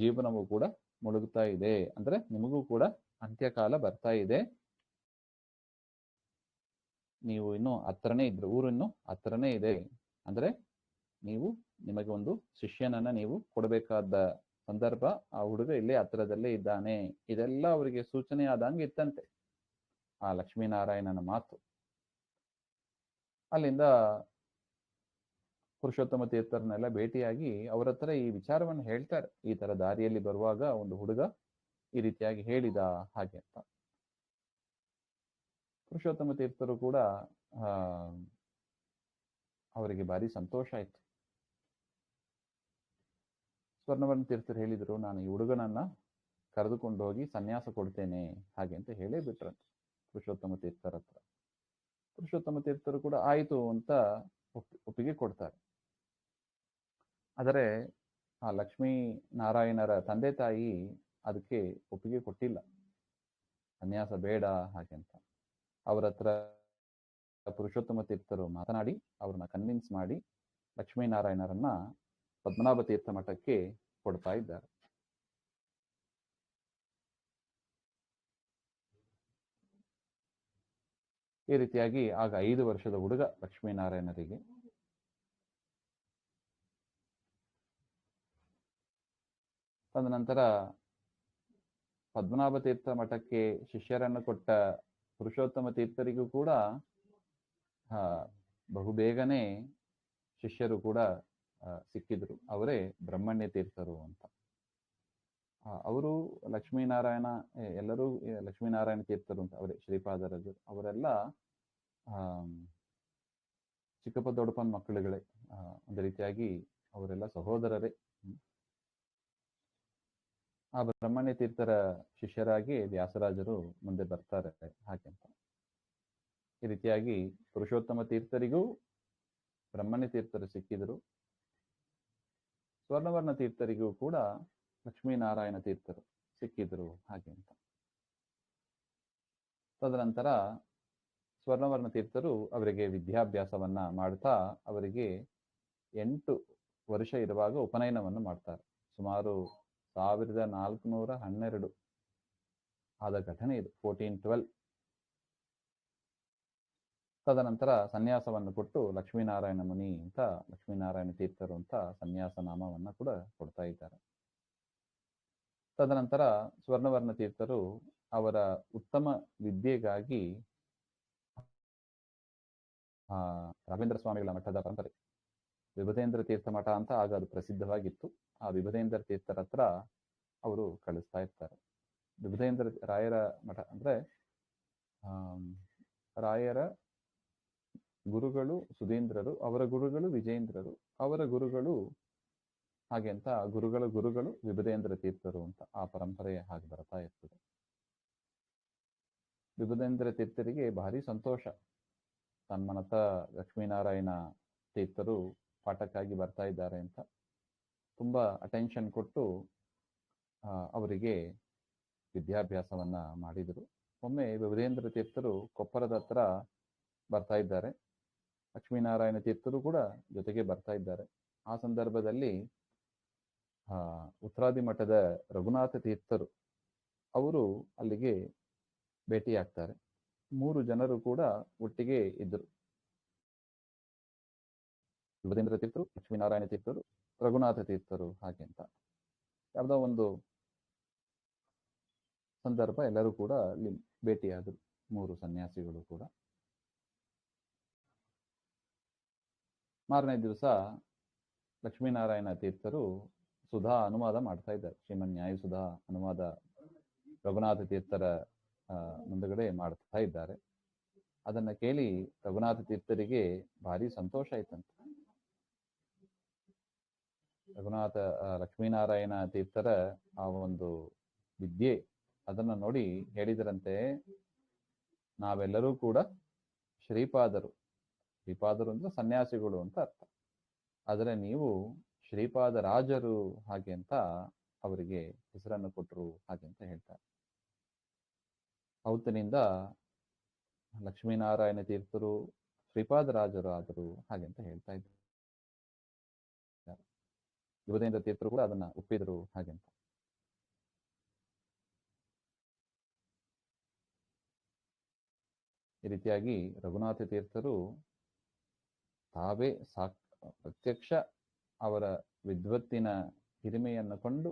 ಜೀವನವೂ ಕೂಡ ಮುಳುಗುತ್ತಾ ಇದೆ, ಅಂದ್ರೆ ನಿಮಗೂ ಕೂಡ ಅಂತ್ಯಕಾಲ ಬರ್ತಾ ಇದೆ. ನೀವು ಇನ್ನೂ ಹತ್ರನೇ ಇದ್ರು, ಊರು ಇನ್ನೂ ಹತ್ರನೇ ಇದೆ, ಅಂದ್ರೆ ನಿಮಗೆ ಒಂದು ಶಿಷ್ಯನನ್ನ ನೀವು ಕೊಡಬೇಕಾದ ಸಂದರ್ಭ, ಆ ಹುಡುಗ ಇಲ್ಲೇ ಹತ್ರದಲ್ಲೇ ಇದ್ದಾನೆ. ಇದೆಲ್ಲ ಅವರಿಗೆ ಸೂಚನೆ ಆದಂಗೆ ಇತ್ತಂತೆ ಆ ಲಕ್ಷ್ಮೀನಾರಾಯಣನ ಮಾತು. ಅಲ್ಲಿಂದ ಪುರುಷೋತ್ತಮ ತೀರ್ಥರನ್ನೆಲ್ಲ ಭೇಟಿಯಾಗಿ ಅವರ ಹತ್ರ ಈ ವಿಚಾರವನ್ನು ಹೇಳ್ತಾರೆ. ಈ ತರ ದಾರಿಯಲ್ಲಿ ಬರುವಾಗ ಒಂದು ಹುಡುಗ ಈ ರೀತಿಯಾಗಿ ಹೇಳಿದ ಹಾಗೆ ಅಂತ. ಪುರುಷೋತ್ತಮ ತೀರ್ಥರು ಕೂಡ ಆ ಅವರಿಗೆ ಭಾರಿ ಸಂತೋಷ ಆಯ್ತು. ಸ್ವರ್ಣವರ್ಣ ತೀರ್ಥರು ಹೇಳಿದ್ರು, ನಾನು ಈ ಹುಡುಗನನ್ನ ಕರೆದುಕೊಂಡು ಹೋಗಿ ಸನ್ಯಾಸ ಕೊಡ್ತೇನೆ ಹಾಗೆ ಅಂತ ಹೇಳೇ ಬಿಟ್ರಂತೆ ಪುರುಷೋತ್ತಮ ತೀರ್ಥರ ಹತ್ರ. ಪುರುಷೋತ್ತಮ ತೀರ್ಥರು ಕೂಡ ಆಯಿತು ಅಂತ ಒಪ್ಪಿಗೆ ಕೊಡ್ತಾರೆ. ಆದರೆ ಆ ಲಕ್ಷ್ಮೀ ನಾರಾಯಣರ ತಂದೆ ತಾಯಿ ಅದಕ್ಕೆ ಒಪ್ಪಿಗೆ ಕೊಟ್ಟಿಲ್ಲ, ಸನ್ಯಾಸ ಬೇಡ ಹಾಗೆ ಅಂತ. ಅವರ ಹತ್ರ ಪುರುಷೋತ್ತಮ ತೀರ್ಥರು ಮಾತನಾಡಿ ಅವ್ರನ್ನ ಕನ್ವಿನ್ಸ್ ಮಾಡಿ ಲಕ್ಷ್ಮೀನಾರಾಯಣರನ್ನ ಪದ್ಮನಾಭ ತೀರ್ಥ ಮಠಕ್ಕೆ ಕೊಡ್ತಾ ಇದ್ದಾರೆ. ಈ ರೀತಿಯಾಗಿ ಆಗ 5 ವರ್ಷದ ಹುಡುಗ ಲಕ್ಷ್ಮೀನಾರಾಯಣರಿಗೆ. ತದನಂತರ ಪದ್ಮನಾಭ ತೀರ್ಥ ಮಠಕ್ಕೆ ಶಿಷ್ಯರನ್ನು ಕೊಟ್ಟ ಪುರುಷೋತ್ತಮ ತೀರ್ಥರಿಗೂ ಕೂಡ ಬಹುಬೇಗನೆ ಶಿಷ್ಯರು ಕೂಡ ಸಿಕ್ಕಿದ್ರು. ಅವರೇ ಬ್ರಹ್ಮಣ್ಯ ತೀರ್ಥರು ಅಂತ. ಅವರು ಲಕ್ಷ್ಮೀನಾರಾಯಣ ಎಲ್ಲರೂ ಲಕ್ಷ್ಮೀನಾರಾಯಣ ತೀರ್ಥರು ಅಂತ ಅವರೇ, ಶ್ರೀಪಾದರಾಜರು ಅವರೆಲ್ಲ ಚಿಕ್ಕಪ್ಪ ದೊಡ್ಡಪ್ಪನ ಮಕ್ಕಳುಗಳೇ. ಒಂದು ರೀತಿಯಾಗಿ ಅವರೆಲ್ಲ ಸಹೋದರರೇ. ಆ ಬ್ರಹ್ಮಣ್ಯ ತೀರ್ಥರ ಶಿಷ್ಯರಾಗಿ ವ್ಯಾಸರಾಜರು ಮುಂದೆ ಬರ್ತಾರೆ ಹಾಗೆ ಅಂತ. ಈ ರೀತಿಯಾಗಿ ಪುರುಷೋತ್ತಮ ತೀರ್ಥರಿಗೂ ಬ್ರಹ್ಮಣ್ಯ ತೀರ್ಥರು ಸಿಕ್ಕಿದರು. ಸ್ವರ್ಣವರ್ಣ ತೀರ್ಥರಿಗೂ ಕೂಡ ಲಕ್ಷ್ಮೀನಾರಾಯಣ ತೀರ್ಥರು ಸಿಕ್ಕಿದ್ರು ಹಾಗೆ ಅಂತ. ತದನಂತರ ಸ್ವರ್ಣವರ್ಣ ತೀರ್ಥರು ಅವರಿಗೆ ವಿದ್ಯಾಭ್ಯಾಸವನ್ನ ಮಾಡ್ತಾ ಅವರಿಗೆ 8 ವರ್ಷ ಇರುವಾಗ ಉಪನಯನವನ್ನು ಮಾಡ್ತಾರೆ. ಸುಮಾರು 1412 ಆದ ಘಟನೆ ಇದು, 1412. ತದನಂತರ ಸನ್ಯಾಸವನ್ನು ಕೊಟ್ಟು ಲಕ್ಷ್ಮೀನಾರಾಯಣ ಮುನಿ ಅಂತ, ಲಕ್ಷ್ಮೀನಾರಾಯಣ ತೀರ್ಥರು ಅಂತ ಸನ್ಯಾಸ ನಾಮವನ್ನ ಕೂಡ ಕೊಡ್ತಾ ಇದ್ದಾರೆ. ತದನಂತರ ಸ್ವರ್ಣವರ್ಣ ತೀರ್ಥರು ಅವರ ಉತ್ತಮ ವಿದ್ಯೆಗಾಗಿ ರಾಘವೇಂದ್ರ ಸ್ವಾಮಿಗಳ ಮಠದ ಪರಂಪರೆ ವಿಭುಧೇಂದ್ರ ತೀರ್ಥ ಮಠ ಅಂತ ಆಗ ಅದು ಪ್ರಸಿದ್ಧವಾಗಿತ್ತು. ಆ ವಿಭುಧೇಂದ್ರ ತೀರ್ಥರ ಹತ್ರ ಅವರು ಕಳಿಸ್ತಾ ಇರ್ತಾರೆ. ವಿಭುಧೇಂದ್ರ ರಾಯರ ಮಠ ಅಂದ್ರೆ ರಾಯರ ಗುರುಗಳು ಸುಧೀಂದ್ರರು, ಅವರ ಗುರುಗಳು ವಿಜೇಂದ್ರರು, ಅವರ ಗುರುಗಳು ಹಾಗೆ ಅಂತ ಗುರುಗಳ ಗುರುಗಳು ವಿಭುಧೇಂದ್ರ ತೀರ್ಥರು ಅಂತ ಆ ಪರಂಪರೆ ಹಾಗೆ ಬರ್ತಾ ಇರ್ತದೆ. ವಿಭುಧೇಂದ್ರ ತೀರ್ಥರಿಗೆ ಭಾರಿ ಸಂತೋಷ, ತನ್ಮನತ ಲಕ್ಷ್ಮೀನಾರಾಯಣ ತೀರ್ಥರು ಪಾಠಕ್ಕಾಗಿ ಬರ್ತಾ ಇದ್ದಾರೆ ಅಂತ ತುಂಬಾ ಅಟೆನ್ಷನ್ ಕೊಟ್ಟು ಅವರಿಗೆ ವಿದ್ಯಾಭ್ಯಾಸವನ್ನ ಮಾಡಿದರು. ಒಮ್ಮೆ ವಿಭುಧೇಂದ್ರ ತೀರ್ಥರು ಕೊಪ್ಪರದ ಹತ್ರ ಬರ್ತಾ ಇದ್ದಾರೆ, ಲಕ್ಷ್ಮೀನಾರಾಯಣ ತೀರ್ಥರು ಕೂಡ ಜೊತೆಗೆ ಬರ್ತಾ ಇದ್ದಾರೆ. ಆ ಸಂದರ್ಭದಲ್ಲಿ ಉತ್ತರಾದಿ ಮಠದ ರಘುನಾಥ ತೀರ್ಥರು ಅವರು ಅಲ್ಲಿಗೆ ಭೇಟಿಯಾಗ್ತಾರೆ. 3 ಜನರು ಕೂಡ ಒಟ್ಟಿಗೆ ಇದ್ದರು, ವಿಭುಧೇಂದ್ರ ತೀರ್ಥರು, ಲಕ್ಷ್ಮೀನಾರಾಯಣ ತೀರ್ಥರು, ರಘುನಾಥ ತೀರ್ಥರು ಹಾಗೆ ಅಂತ. ಯಾವುದೋ ಒಂದು ಸಂದರ್ಭ ಎಲ್ಲರೂ ಕೂಡ ಅಲ್ಲಿ ಭೇಟಿಯಾದರು, 3 ಸನ್ಯಾಸಿಗಳು ಕೂಡ. ಮಾರನೇ ದಿವಸ ಲಕ್ಷ್ಮೀನಾರಾಯಣ ತೀರ್ಥರು ಸುಧಾ ಅನುವಾದ ಮಾಡ್ತಾ ಇದ್ದಾರೆ. ಶ್ರೀಮನ್ ನ್ಯಾಯ ಸುಧಾ ಅನುವಾದ ರಘುನಾಥ ತೀರ್ಥರ ಮುಂದುಗಡೆ ಮಾಡ್ತಾ ಇದ್ದಾರೆ. ಅದನ್ನ ಕೇಳಿ ರಘುನಾಥ ತೀರ್ಥರಿಗೆ ಭಾರಿ ಸಂತೋಷ ಆಯ್ತಂತೆ. ರಘುನಾಥ ಲಕ್ಷ್ಮೀನಾರಾಯಣ ತೀರ್ಥರ ಆ ಒಂದು ವಿದ್ಯೆ ಅದನ್ನ ನೋಡಿ ಹೇಳಿದರಂತೆ, ನಾವೆಲ್ಲರೂ ಕೂಡ ಶ್ರೀಪಾದರು ಅಂದ್ರೆ ಸನ್ಯಾಸಿಗಳು ಅಂತ ಅರ್ಥ, ಆದರೆ ನೀವು ಶ್ರೀಪಾದರಾಜರು ಹಾಗೆ ಅಂತ ಅವರಿಗೆ ಹೆಸರನ್ನು ಕೊಟ್ಟರು ಹಾಗೆ ಅಂತ ಹೇಳ್ತಾರೆ. ಅವತ್ತಿನಿಂದ ಲಕ್ಷ್ಮೀನಾರಾಯಣ ತೀರ್ಥರು ಶ್ರೀಪಾದರಾಜರು ಆದರು ಹಾಗೆ ಅಂತ ಹೇಳ್ತಾ ಇದ್ದಾರೆ. ವಿಭುಧೇಂದ್ರ ತೀರ್ಥರು ಕೂಡ ಅದನ್ನ ಒಪ್ಪಿದರು ಹಾಗೆ ಅಂತ. ಈ ರೀತಿಯಾಗಿ ರಘುನಾಥ ತೀರ್ಥರು ತಾವೇ ಪ್ರತ್ಯಕ್ಷ ಅವರ ವಿದ್ವತ್ತಿನ ಹಿರಿಮೆಯನ್ನು ಕೊಂಡು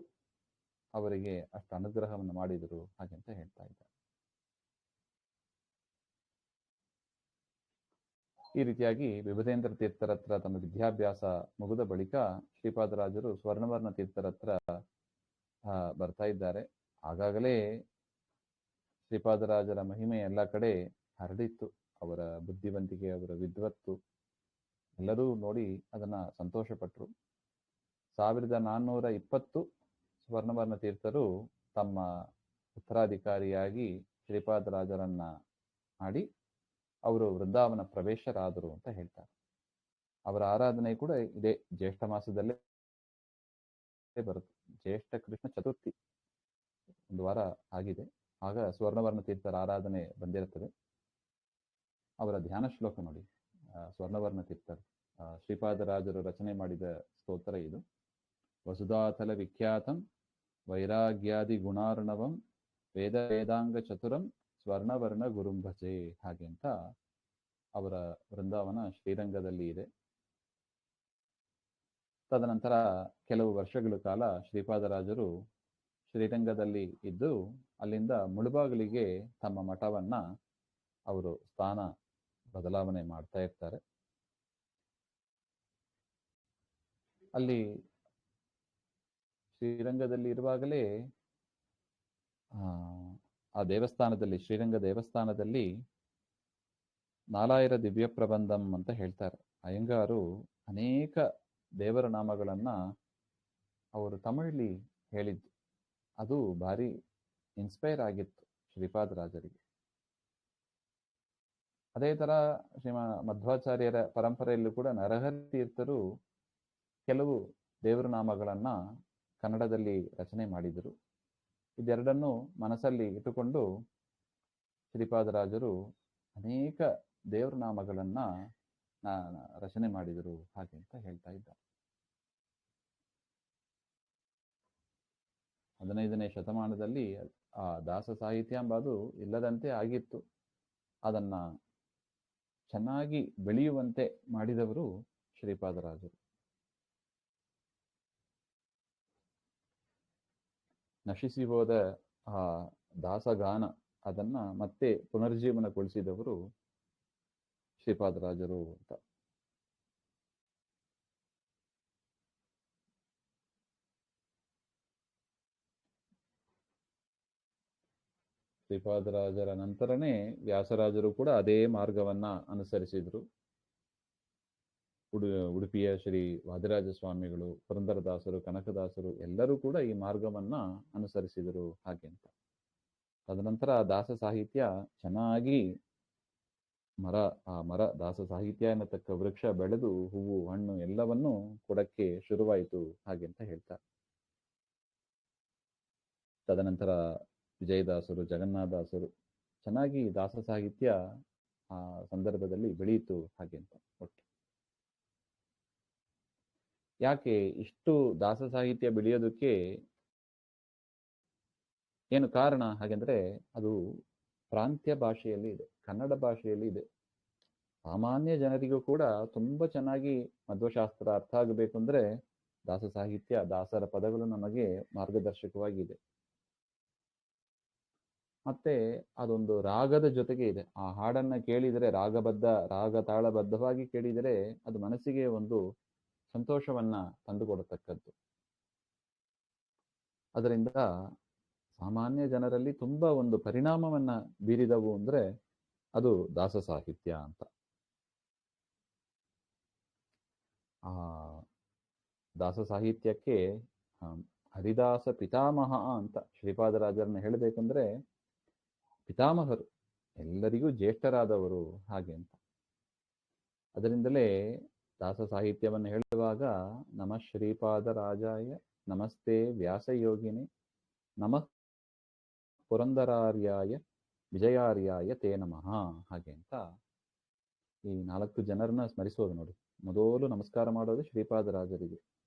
ಅವರಿಗೆ ಅಷ್ಟು ಅನುಗ್ರಹವನ್ನು ಮಾಡಿದರು ಹಾಗೆ ಅಂತ ಹೇಳ್ತಾ ಇದ್ದಾರೆ. ಈ ರೀತಿಯಾಗಿ ವಿಭುಧೇಂದ್ರ ತೀರ್ಥರ ಹತ್ರ ತಮ್ಮ ವಿದ್ಯಾಭ್ಯಾಸ ಮುಗಿದ ಬಳಿಕ ಶ್ರೀಪಾದರಾಜರು ಸ್ವರ್ಣವರ್ಣ ತೀರ್ಥರ ಹತ್ರ ಬರ್ತಾ ಇದ್ದಾರೆ. ಆಗಾಗಲೇ ಶ್ರೀಪಾದರಾಜರ ಮಹಿಮೆ ಎಲ್ಲ ಕಡೆ ಹರಡಿತ್ತು. ಅವರ ಬುದ್ಧಿವಂತಿಕೆ, ಅವರ ವಿದ್ವತ್ತು ಎಲ್ಲರೂ ನೋಡಿ ಅದನ್ನ ಸಂತೋಷಪಟ್ಟರು. 1420 ಸ್ವರ್ಣವರ್ಣ ತೀರ್ಥರು ತಮ್ಮ ಉತ್ತರಾಧಿಕಾರಿಯಾಗಿ ಶ್ರೀಪಾದರಾಜರನ್ನ ಮಾಡಿ ಅವರು ವೃಂದಾವನ ಪ್ರವೇಶರಾದರು ಅಂತ ಹೇಳ್ತಾರೆ. ಅವರ ಆರಾಧನೆ ಕೂಡ ಇದೇ ಜ್ಯೇಷ್ಠ ಮಾಸದಲ್ಲೇ ಬರುತ್ತೆ. ಜ್ಯೇಷ್ಠ ಕೃಷ್ಣ ಚತುರ್ಥಿ ಒಂದು ವಾರ ಆಗಿದೆ. ಆಗ ಸ್ವರ್ಣವರ್ಣ ತೀರ್ಥರ ಆರಾಧನೆ ಬಂದಿರುತ್ತದೆ. ಅವರ ಧ್ಯಾನ ಶ್ಲೋಕ ನೋಡಿ, ಸ್ವರ್ಣವರ್ಣ ತೀರ್ಥರು ಶ್ರೀಪಾದರಾಜರು ರಚನೆ ಮಾಡಿದ ಸ್ತೋತ್ರ ಇದು. ವಸುಧಾತಲ ವಿಖ್ಯಾತಂ ವೈರಾಗ್ಯಾದಿ ಗುಣಾರ್ಣವಂ ವೇದ ವೇದಾಂಗ ಚತುರಂ ಸ್ವರ್ಣವರ್ಣ ಗುರುಂಭಜೆ. ಹಾಗೆ ಅಂತ ಅವರ ವೃಂದಾವನ ಶ್ರೀರಂಗದಲ್ಲಿ ಇದೆ. ತದನಂತರ ಕೆಲವು ವರ್ಷಗಳ ಕಾಲ ಶ್ರೀಪಾದರಾಜರು ಶ್ರೀರಂಗದಲ್ಲಿ ಇದ್ದು ಅಲ್ಲಿಂದ ಮುಳುಬಾಗಿಲಿಗೆ ತಮ್ಮ ಮಠವನ್ನ ಅವರು ಸ್ಥಾನ ಬದಲಾವಣೆ ಮಾಡ್ತಾ ಇರ್ತಾರೆ. ಅಲ್ಲಿ ಶ್ರೀರಂಗದಲ್ಲಿ ಇರುವಾಗಲೇ ಆ ದೇವಸ್ಥಾನದಲ್ಲಿ, ಶ್ರೀರಂಗ ದೇವಸ್ಥಾನದಲ್ಲಿ ನಾಲಾಯಿರ ದಿವ್ಯ ಪ್ರಬಂಧಂ ಅಂತ ಹೇಳ್ತಾರೆ. ಅಯ್ಯಂಗಾರು ಅನೇಕ ದೇವರ ನಾಮಗಳನ್ನ ಅವರು ತಮಿಳಲ್ಲಿ ಹೇಳಿದ್ದು. ಅದು ಭಾರಿ ಇನ್ಸ್ಪೈರ್ ಆಗಿತ್ತು ಶ್ರೀಪಾದರಾಜರಿಗೆ. ಅದೇ ತರ ಮಧ್ವಾಚಾರ್ಯರ ಪರಂಪರೆಯಲ್ಲೂ ಕೂಡ ನರಹರಿ ತೀರ್ಥರು ಕೆಲವು ದೇವರ ನಾಮಗಳನ್ನ ಕನ್ನಡದಲ್ಲಿ ರಚನೆ ಮಾಡಿದರು. ಇದೆರಡನ್ನು ಮನಸ್ಸಲ್ಲಿ ಇಟ್ಟುಕೊಂಡು ಶ್ರೀಪಾದರಾಜರು ಅನೇಕ ದೇವರ ನಾಮಗಳನ್ನ ರಚನೆ ಮಾಡಿದರು ಹಾಗೆ ಅಂತ ಹೇಳ್ತಾ ಇದ್ದಾರೆ. 15ನೇ ಶತಮಾನದಲ್ಲಿ ಆ ದಾಸ ಸಾಹಿತ್ಯ ಎಂಬುದು ಇಲ್ಲದಂತೆ ಆಗಿತ್ತು. ಅದನ್ನ ಚೆನ್ನಾಗಿ ಬೆಳೆಯುವಂತೆ ಮಾಡಿದವರು ಶ್ರೀಪಾದರಾಜರು. ನಶಿಸಿ ಹೋದ ಆ ದಾಸಗಾನ ಅದನ್ನ ಮತ್ತೆ ಪುನರ್ಜೀವನಗೊಳಿಸಿದವರು ಶ್ರೀಪಾದರಾಜರು ಅಂತ. ಶ್ರೀಪಾದರಾಜರ ನಂತರನೇ ವ್ಯಾಸರಾಜರು ಕೂಡ ಅದೇ ಮಾರ್ಗವನ್ನ ಅನುಸರಿಸಿದ್ರು. ಉಡುಪಿಯ ಶ್ರೀ ವಾದಿರಾಜ ಸ್ವಾಮಿಗಳು, ಪುರಂದರದಾಸರು, ಕನಕದಾಸರು ಎಲ್ಲರೂ ಕೂಡ ಈ ಮಾರ್ಗವನ್ನ ಅನುಸರಿಸಿದರು ಹಾಗೆ ಅಂತ. ತದನಂತರ ದಾಸ ಸಾಹಿತ್ಯ ಚೆನ್ನಾಗಿ ಮರ ದಾಸ ಸಾಹಿತ್ಯ ಎನ್ನತಕ್ಕ ವೃಕ್ಷ ಬೆಳೆದು ಹೂವು ಹಣ್ಣು ಎಲ್ಲವನ್ನೂ ಕೊಡಕ್ಕೆ ಶುರುವಾಯಿತು ಹಾಗೆ ಅಂತ ಹೇಳ್ತಾರೆ. ತದನಂತರ ವಿಜಯದಾಸರು, ಜಗನ್ನಾಥದಾಸರು ಚೆನ್ನಾಗಿ ದಾಸ ಸಾಹಿತ್ಯ ಆ ಸಂದರ್ಭದಲ್ಲಿ ಬೆಳೆಯಿತು ಹಾಗೆ ಅಂತ. ಒಟ್ಟು ಯಾಕೆ ಇಷ್ಟು ದಾಸ ಸಾಹಿತ್ಯ ಬೆಳೆಯೋದಕ್ಕೆ ಏನು ಕಾರಣ ಹಾಗೆಂದ್ರೆ ಅದು ಪ್ರಾಂತ್ಯ ಭಾಷೆಯಲ್ಲಿ ಇದೆ, ಕನ್ನಡ ಭಾಷೆಯಲ್ಲಿ ಇದೆ. ಸಾಮಾನ್ಯ ಜನರಿಗೂ ಕೂಡ ತುಂಬಾ ಚೆನ್ನಾಗಿ ಮಧ್ವಶಾಸ್ತ್ರ ಅರ್ಥ ಆಗಬೇಕು ಅಂದ್ರೆ ದಾಸ ಸಾಹಿತ್ಯ, ದಾಸರ ಪದಗಳು ನಮಗೆ ಮಾರ್ಗದರ್ಶಕವಾಗಿದೆ. ಮತ್ತೆ ಅದೊಂದು ರಾಗದ ಜೊತೆಗೆ ಇದೆ. ಆ ಹಾಡನ್ನ ಕೇಳಿದರೆ ರಾಗ ತಾಳಬದ್ಧವಾಗಿ ಕೇಳಿದರೆ ಅದು ಮನಸ್ಸಿಗೆ ಒಂದು ಸಂತೋಷವನ್ನ ತಂದುಕೊಡತಕ್ಕದ್ದು. ಅದರಿಂದ ಸಾಮಾನ್ಯ ಜನರಲ್ಲಿ ತುಂಬಾ ಒಂದು ಪರಿಣಾಮವನ್ನ ಬೀರಿದವು ಅಂದ್ರೆ ಅದು ದಾಸ ಸಾಹಿತ್ಯ ಅಂತ. ಆ ದಾಸ ಸಾಹಿತ್ಯಕ್ಕೆ ಹರಿದಾಸ ಪಿತಾಮಹ ಅಂತ ಶ್ರೀಪಾದರಾಜರನ್ನ ಹೇಳಬೇಕಂದ್ರೆ ಪಿತಾಮಹರು, ಎಲ್ಲರಿಗೂ ಜ್ಯೇಷ್ಠರಾದವರು ಹಾಗೆ ಅಂತ. ಅದರಿಂದಲೇ ದಾಸ ಸಾಹಿತ್ಯವನ್ನು ಹೇಳುವಾಗ ನಮಃ ಶ್ರೀಪಾದರಾಜಾಯ ನಮಸ್ತೆ ವ್ಯಾಸಯೋಗಿನಿ ನಮಃ ಪುರಂದರಾರ್ಯಾಯ ವಿಜಯಾರ್ಯಾಯ ತೇ ನಮಃ ಹಾಗೆ ಅಂತ ಈ 4 ಜನರನ್ನ ಸ್ಮರಿಸೋದು ನೋಡಿ. ಮೊದಲು ನಮಸ್ಕಾರ ಮಾಡೋದು ಶ್ರೀಪಾದರಾಜರಿಗೆ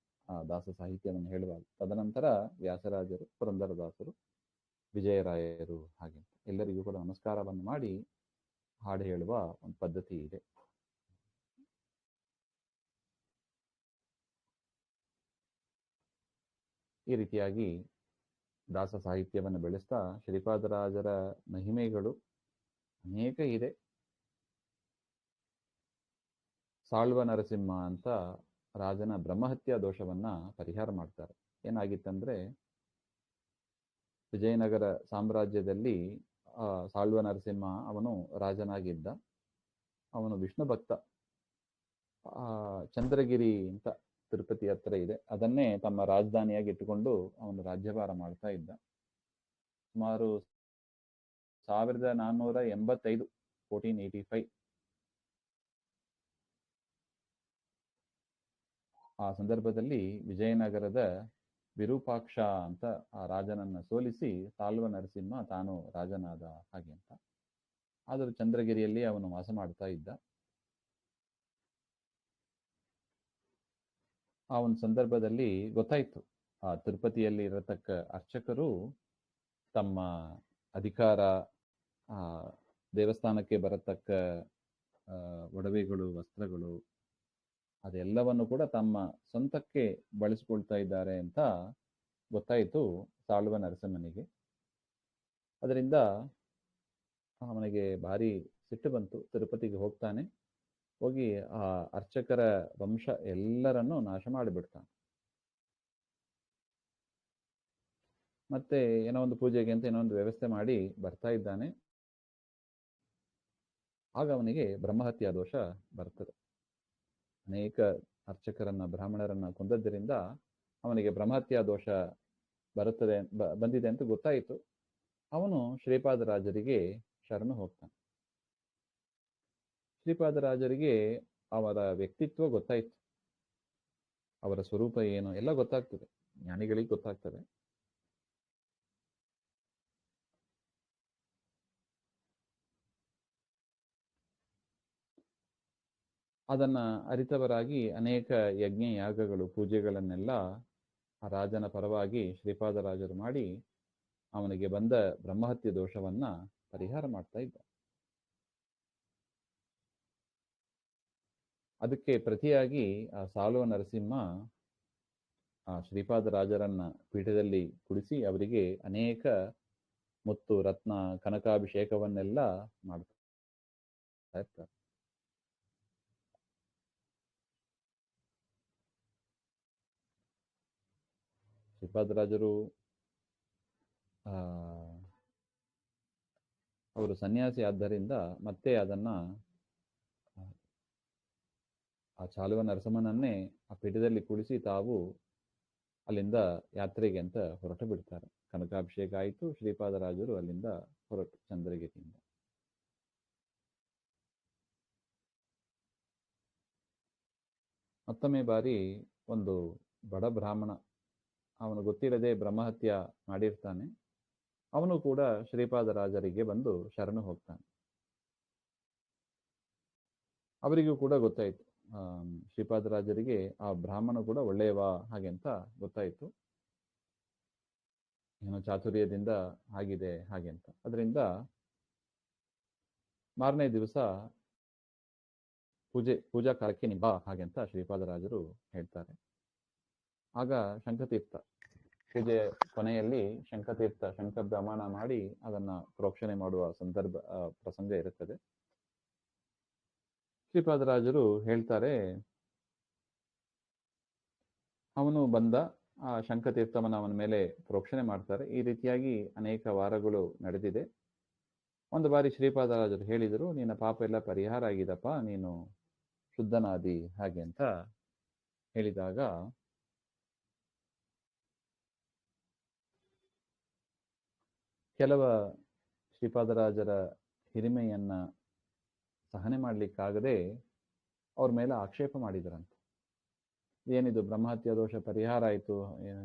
ಆ ದಾಸ ಸಾಹಿತ್ಯವನ್ನು ಹೇಳುವಾಗ, ತದನಂತರ ವ್ಯಾಸರಾಜರು, ಪುರಂದರದಾಸರು, ವಿಜಯರಾಯರು ಹಾಗೆ ಎಲ್ಲರಿಗೂ ಕೂಡ ನಮಸ್ಕಾರವನ್ನು ಮಾಡಿ ಹಾಡು ಹೇಳುವ ಒಂದು ಪದ್ಧತಿ ಇದೆ. ಈ ರೀತಿಯಾಗಿ ದಾಸ ಸಾಹಿತ್ಯವನ್ನು ಬೆಳೆಸ್ತಾ ಶ್ರೀಪಾದರಾಜರ ಮಹಿಮೆಗಳು ಅನೇಕ ಇದೆ. ಸಾಳ್ವ ನರಸಿಂಹ ಅಂತ ರಾಜನ ಬ್ರಹ್ಮಹತ್ಯಾ ದೋಷವನ್ನ ಪರಿಹಾರ ಮಾಡ್ತಾರೆ. ಏನಾಗಿತ್ತಂದ್ರೆ ವಿಜಯನಗರ ಸಾಮ್ರಾಜ್ಯದಲ್ಲಿ ಸಾಳ್ವ ನರಸಿಂಹ ಅವನು ರಾಜನಾಗಿದ್ದ. ಅವನು ವಿಷ್ಣು ಭಕ್ತ. ಚಂದ್ರಗಿರಿ ಅಂತ ತಿರುಪತಿ ಹತ್ರ ಇದೆ, ಅದನ್ನೇ ತಮ್ಮ ರಾಜಧಾನಿಯಾಗಿ ಇಟ್ಟುಕೊಂಡು ಅವನು ರಾಜ್ಯಭಾರ ಮಾಡ್ತಾ ಇದ್ದ. ಸುಮಾರು 1485 1485 ಆ ಸಂದರ್ಭದಲ್ಲಿ ವಿಜಯನಗರದ ವಿರೂಪಾಕ್ಷ ಅಂತ ಆ ರಾಜನನ್ನ ಸೋಲಿಸಿ ಸಾಳ್ವ ನರಸಿಂಹ ತಾನು ರಾಜನಾದ ಹಾಗೆ ಅಂತ. ಆದರೂ ಚಂದ್ರಗಿರಿಯಲ್ಲಿ ಅವನು ವಾಸ ಮಾಡ್ತಾ ಇದ್ದ. ಆ ಒಂದು ಸಂದರ್ಭದಲ್ಲಿ ಗೊತ್ತಾಯ್ತು, ಆ ತಿರುಪತಿಯಲ್ಲಿ ಇರತಕ್ಕ ಅರ್ಚಕರು ತಮ್ಮ ಅಧಿಕಾರ, ಆ ದೇವಸ್ಥಾನಕ್ಕೆ ಬರತಕ್ಕ ಒಡವೆಗಳು, ವಸ್ತ್ರಗಳು, ಅದೆಲ್ಲವನ್ನು ಕೂಡ ತಮ್ಮ ಸ್ವಂತಕ್ಕೆ ಬಳಸಿಕೊಳ್ತಾ ಇದ್ದಾರೆ ಅಂತ ಗೊತ್ತಾಯಿತು ಸಾಳ್ವ ನರಸಿಂಹನಿಗೆ. ಅದರಿಂದ ಅವನಿಗೆ ಭಾರಿ ಸಿಟ್ಟು ಬಂತು. ತಿರುಪತಿಗೆ ಹೋಗ್ತಾನೆ, ಹೋಗಿ ಆ ಅರ್ಚಕರ ವಂಶ ಎಲ್ಲರನ್ನೂ ನಾಶ ಮಾಡಿಬಿಡ್ತಾನೆ. ಮತ್ತೆ ಏನೋ ಒಂದು ಪೂಜೆಗೆ ಅಂತ ಏನೋ ಒಂದು ವ್ಯವಸ್ಥೆ ಮಾಡಿ ಬರ್ತಾ ಇದ್ದಾನೆ. ಆಗ ಅವನಿಗೆ ಬ್ರಹ್ಮಹತ್ಯಾ ದೋಷ ಬರ್ತದೆ. ಅನೇಕ ಅರ್ಚಕರನ್ನ, ಬ್ರಾಹ್ಮಣರನ್ನ ಕೊಂದದ್ದರಿಂದ ಅವನಿಗೆ ಬ್ರಹ್ಮಹತ್ಯಾ ದೋಷ ಬಂದಿದೆ ಅಂತ ಗೊತ್ತಾಯಿತು. ಅವನು ಶ್ರೀಪಾದರಾಜರಿಗೆ ಶರಣು ಹೋಗ್ತಾನೆ. ಶ್ರೀಪಾದರಾಜರಿಗೆ ಅವರ ವ್ಯಕ್ತಿತ್ವ ಗೊತ್ತಾಯಿತು, ಅವರ ಸ್ವರೂಪ ಏನು ಎಲ್ಲ ಗೊತ್ತಾಗ್ತದೆ, ಜ್ಞಾನಿಗಳಿಗೆ ಗೊತ್ತಾಗ್ತದೆ. ಅದನ್ನ ಅರಿತವರಾಗಿ ಅನೇಕ ಯಜ್ಞ ಯಾಗಗಳು, ಪೂಜೆಗಳನ್ನೆಲ್ಲ ಆ ರಾಜನ ಪರವಾಗಿ ಶ್ರೀಪಾದರಾಜರು ಮಾಡಿ ಅವನಿಗೆ ಬಂದ ಬ್ರಹ್ಮಹತ್ಯೆ ದೋಷವನ್ನ ಪರಿಹಾರ ಮಾಡ್ತಾ ಇದ್ದ. ಅದಕ್ಕೆ ಪ್ರತಿಯಾಗಿ ಆ ಸಾಳ್ವ ನರಸಿಂಹ ಆ ಶ್ರೀಪಾದರಾಜರನ್ನ ಪೀಠದಲ್ಲಿ ಕುಡಿಸಿ ಅವರಿಗೆ ಅನೇಕ ಮುತ್ತು, ರತ್ನ, ಕನಕಾಭಿಷೇಕವನ್ನೆಲ್ಲ ಮಾಡ್ತಾ ಇರ್ತಾರೆ. ಶ್ರೀಪಾದರಾಜರು ಅವರು ಸನ್ಯಾಸಿ ಆದ್ದರಿಂದ ಮತ್ತೆ ಅದನ್ನ ಆ ಸಾಳ್ವ ನರಸಿಂಹನನ್ನೇ ಆ ಪೀಠದಲ್ಲಿ ಕುಳಿಸಿ ತಾವು ಅಲ್ಲಿಂದ ಯಾತ್ರೆಗೆ ಅಂತ ಹೊರಟು ಬಿಡ್ತಾರೆ. ಕನಕಾಭಿಷೇಕ ಆಯಿತು, ಶ್ರೀಪಾದರಾಜರು ಅಲ್ಲಿಂದ ಹೊರಟು ಚಂದ್ರಗಿರಿಯಿಂದ. ಮತ್ತೊಮ್ಮೆ ಬಾರಿ ಒಂದು ಬಡ ಬ್ರಾಹ್ಮಣ, ಅವನು ಗೊತ್ತಿರದೆ ಬ್ರಹ್ಮಹತ್ಯ ಮಾಡಿರ್ತಾನೆ. ಅವನು ಕೂಡ ಶ್ರೀಪಾದರಾಜರಿಗೆ ಬಂದು ಶರಣು ಹೋಗ್ತಾನೆ. ಅವರಿಗೂ ಕೂಡ ಗೊತ್ತಾಯಿತು, ಶ್ರೀಪಾದರಾಜರಿಗೆ ಆ ಬ್ರಾಹ್ಮಣ ಕೂಡ ಒಳ್ಳೆಯವ ಹಾಗೆ ಅಂತ ಗೊತ್ತಾಯಿತು. ಏನೋ ಚಾತುರ್ಯದಿಂದ ಆಗಿದೆ ಹಾಗೆ ಅಂತ. ಅದರಿಂದ ಮಾರನೇ ದಿವಸ ಪೂಜಾ ಕಾಲಕ್ಕೆ ನೀ ಬಾ ಹಾಗೆ ಅಂತ ಶ್ರೀಪಾದರಾಜರು ಹೇಳ್ತಾರೆ. ಆಗ ಶಂಖತೀರ್ಥ ಪೂಜೆ ಕೊನೆಯಲ್ಲಿ ಶಂಖತೀರ್ಥ, ಶಂಖ ಬ್ರಹ್ಮಣ ಮಾಡಿ ಅದನ್ನ ಪ್ರೋಕ್ಷಣೆ ಮಾಡುವ ಪ್ರಸಂಗ ಇರುತ್ತದೆ. ಶ್ರೀಪಾದರಾಜರು ಹೇಳ್ತಾರೆ, ಅವನು ಬಂದ, ಆ ಶಂಖತೀರ್ಥವನ್ನ ಅವನ ಮೇಲೆ ಪ್ರೋಕ್ಷಣೆ ಮಾಡ್ತಾರೆ. ಈ ರೀತಿಯಾಗಿ ಅನೇಕ ವಾರಗಳು ನಡೆದಿದೆ. ಒಂದು ಬಾರಿ ಶ್ರೀಪಾದರಾಜರು ಹೇಳಿದರು, ನಿನ್ನ ಪಾಪ ಎಲ್ಲ ಪರಿಹಾರ ಆಗಿದಪ್ಪ, ನೀನು ಶುದ್ಧನಾದಿ ಹಾಗೆ ಅಂತ ಹೇಳಿದಾಗ ಕೆಲವ ಶ್ರೀಪಾದರಾಜರ ಹಿರಿಮೆಯನ್ನ ಸಹನೆ ಮಾಡ್ಲಿಕ್ಕಾಗದೆ ಅವ್ರ ಮೇಲೆ ಆಕ್ಷೇಪ ಮಾಡಿದರಂತೆ. ಏನಿದು ಬ್ರಹ್ಮಹತ್ಯಾ ದೋಷ ಪರಿಹಾರ ಆಯಿತು,